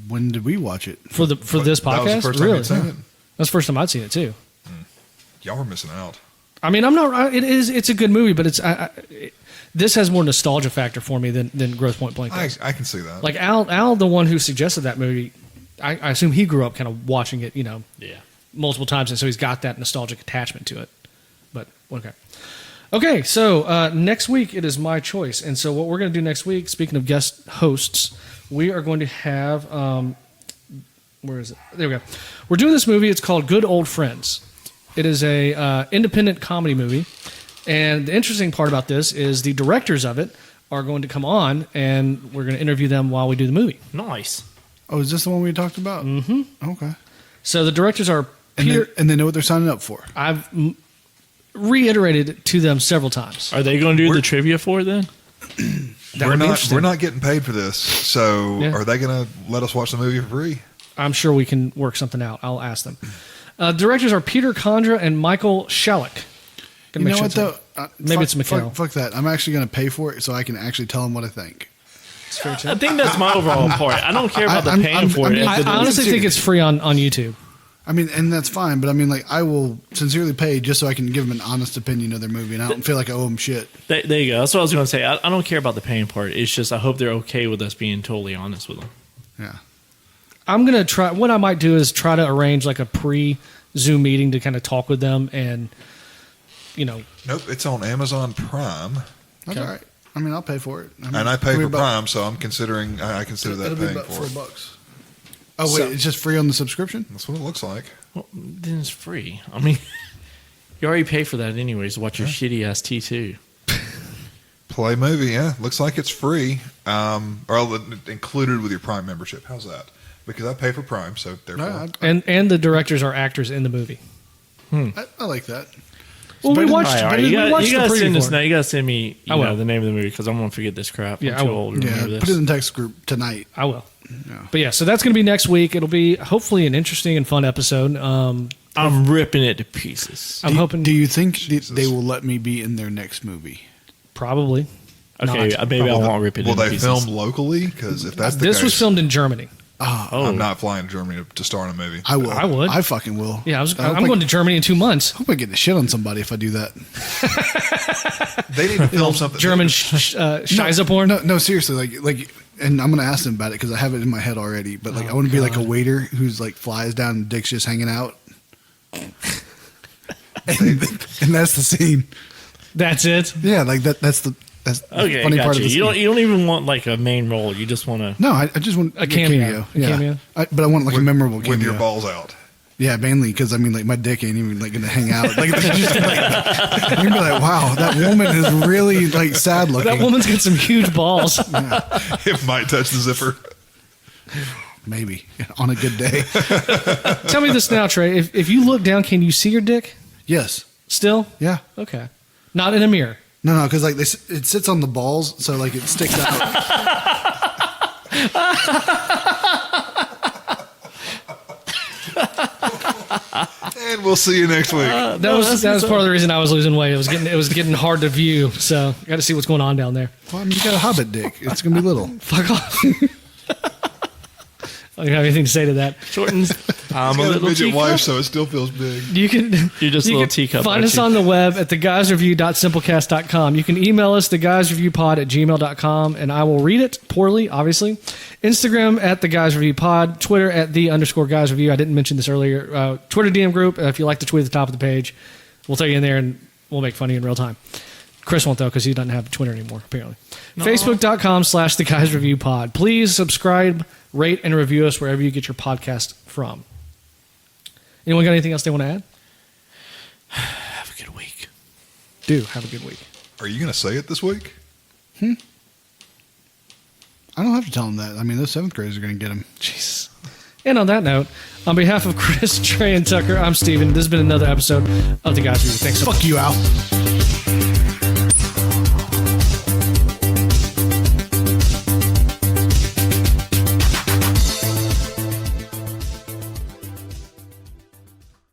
When did we watch it? For this podcast? That was the first time Really? you'd seen it? That's the first time I'd seen it too. Y'all were missing out. I mean, it's a good movie, but this has more nostalgia factor for me than Gross Point Blank does. I can see that. Like Al, the one who suggested that movie, I assume he grew up kind of watching it, Yeah. multiple times, and so he's got that nostalgic attachment to it. But okay. So next week it is my choice, and so what we're going to do next week, speaking of guest hosts, we are going to have where is it? There we go. We're doing this movie. It's called Good Old Friends. It is a independent comedy movie, and the interesting part about this is the directors of it are going to come on, and we're going to interview them while we do the movie. Nice. Oh, is this the one we talked about? Mm-hmm. Okay. So the directors are Peter. And they know what they're signing up for. I've reiterated it to them several times. Are they going to do the trivia for it then? We're not getting paid for this, so Yeah. are they going to let us watch the movie for free? I'm sure we can work something out. I'll ask them. Directors are Peter Condra and Michael Shalek. You know what, though? Maybe it's McHale. Fuck that. I'm actually going to pay for it so I can actually tell them what I think. I think that's my overall part. I don't care about the paying for it. I honestly think it's free on YouTube. I mean, and that's fine, but I mean, like, I will sincerely pay just so I can give them an honest opinion of their movie, and I don't feel like I owe them shit. There you go. That's what I was going to say. I don't care about the paying part. It's just I hope they're okay with us being totally honest with them. Yeah. I'm going to try. What I might do is try to arrange like a pre-Zoom meeting to kind of talk with them and, Nope, it's on Amazon Prime. That's all right. I mean, I'll pay for it. I mean, And I pay it'll for be about- Prime, so I'm considering I consider that It'll be paying about for it. $4. Oh, wait, it's just free on the subscription? That's what it looks like. Well, then it's free. I mean, you already pay for that anyways to watch your shitty ass T2. Play movie, yeah. Looks like it's free. Or included with your Prime membership. How's that? Because I pay for Prime, so therefore. No, and the directors are actors in the movie. I like that. Well, we watched. All right. we You watched gotta the send preview us for now. it. You gotta send me I will. the name of the movie because I'm gonna forget this crap. Yeah, I I'm too will. old to Yeah, remember put this. it in the text group tonight. I will. Yeah. But yeah, so that's going to be next week. It'll be hopefully an interesting and fun episode. I'm ripping it to pieces. I'm hoping. Do you think they will let me be in their next movie? Probably. Okay, not. maybe I won't rip it Will into they pieces. film locally? Because if that's the This case, was filmed in Germany. Oh, I'm not flying to Germany to star in a movie. I will. I would. I fucking will. Yeah, hope I'm going to Germany in 2 months. I hope I get the shit on somebody if I do that. They need to film something. German Scheisse porn. No, seriously, like, and I'm gonna ask them about it because I have it in my head already. But like, I want to be like a waiter who's like flies down and dick's just hanging out, and that's the scene. That's it. Yeah, like that's the okay. funny part Gotcha. of the scene. You don't even want like a main role. You just want to. No, I just want A cameo. A Yeah, cameo. but I want like a memorable cameo. with your balls out. Yeah, mainly because I mean, like my dick ain't even like gonna hang out. Like, it's just, like you're gonna be like, wow, that woman is really like sad looking. That woman's got some huge balls. It might touch the zipper. Maybe on a good day. Tell me this now, Trey. If you look down, can you see your dick Yes. still? Yeah. Okay. Not in a mirror. No, because like it sits on the balls, so like it sticks out. And we'll see you next week. That was part of the reason I was losing weight. It was getting hard to view. So got to see what's going on down there. Well, I mean, you got a hobbit dick. It's gonna be little. Fuck off. I don't have anything to say to that. Shortens. I'm He's a got a little midget teacup. wife, so it still feels big. You can You're just a you little can teacup, Find aren't us you? on the web at theguysreview.simplecast.com. You can email us theguysreviewpod at gmail.com, and I will read it poorly, obviously. Instagram at theguysreviewpod, Twitter at @the_guysreview. I didn't mention this earlier. Twitter DM group. If you like to tweet at the top of the page, we'll take you in there and we'll make fun of you in real time. Chris won't, though, because he doesn't have Twitter anymore, apparently. Facebook.com/theguysreviewpod. Please subscribe, rate, and review us wherever you get your podcast from. Anyone got anything else they want to add? Have a good week. Do have a good week. Are you going to say it this week? I don't have to tell them that. I mean, those 7th graders are going to get them. Jesus. And on that note, on behalf of Chris, Trey, and Tucker, I'm Steven. This has been another episode of The Guys Review. Thanks so much. Fuck you, Al.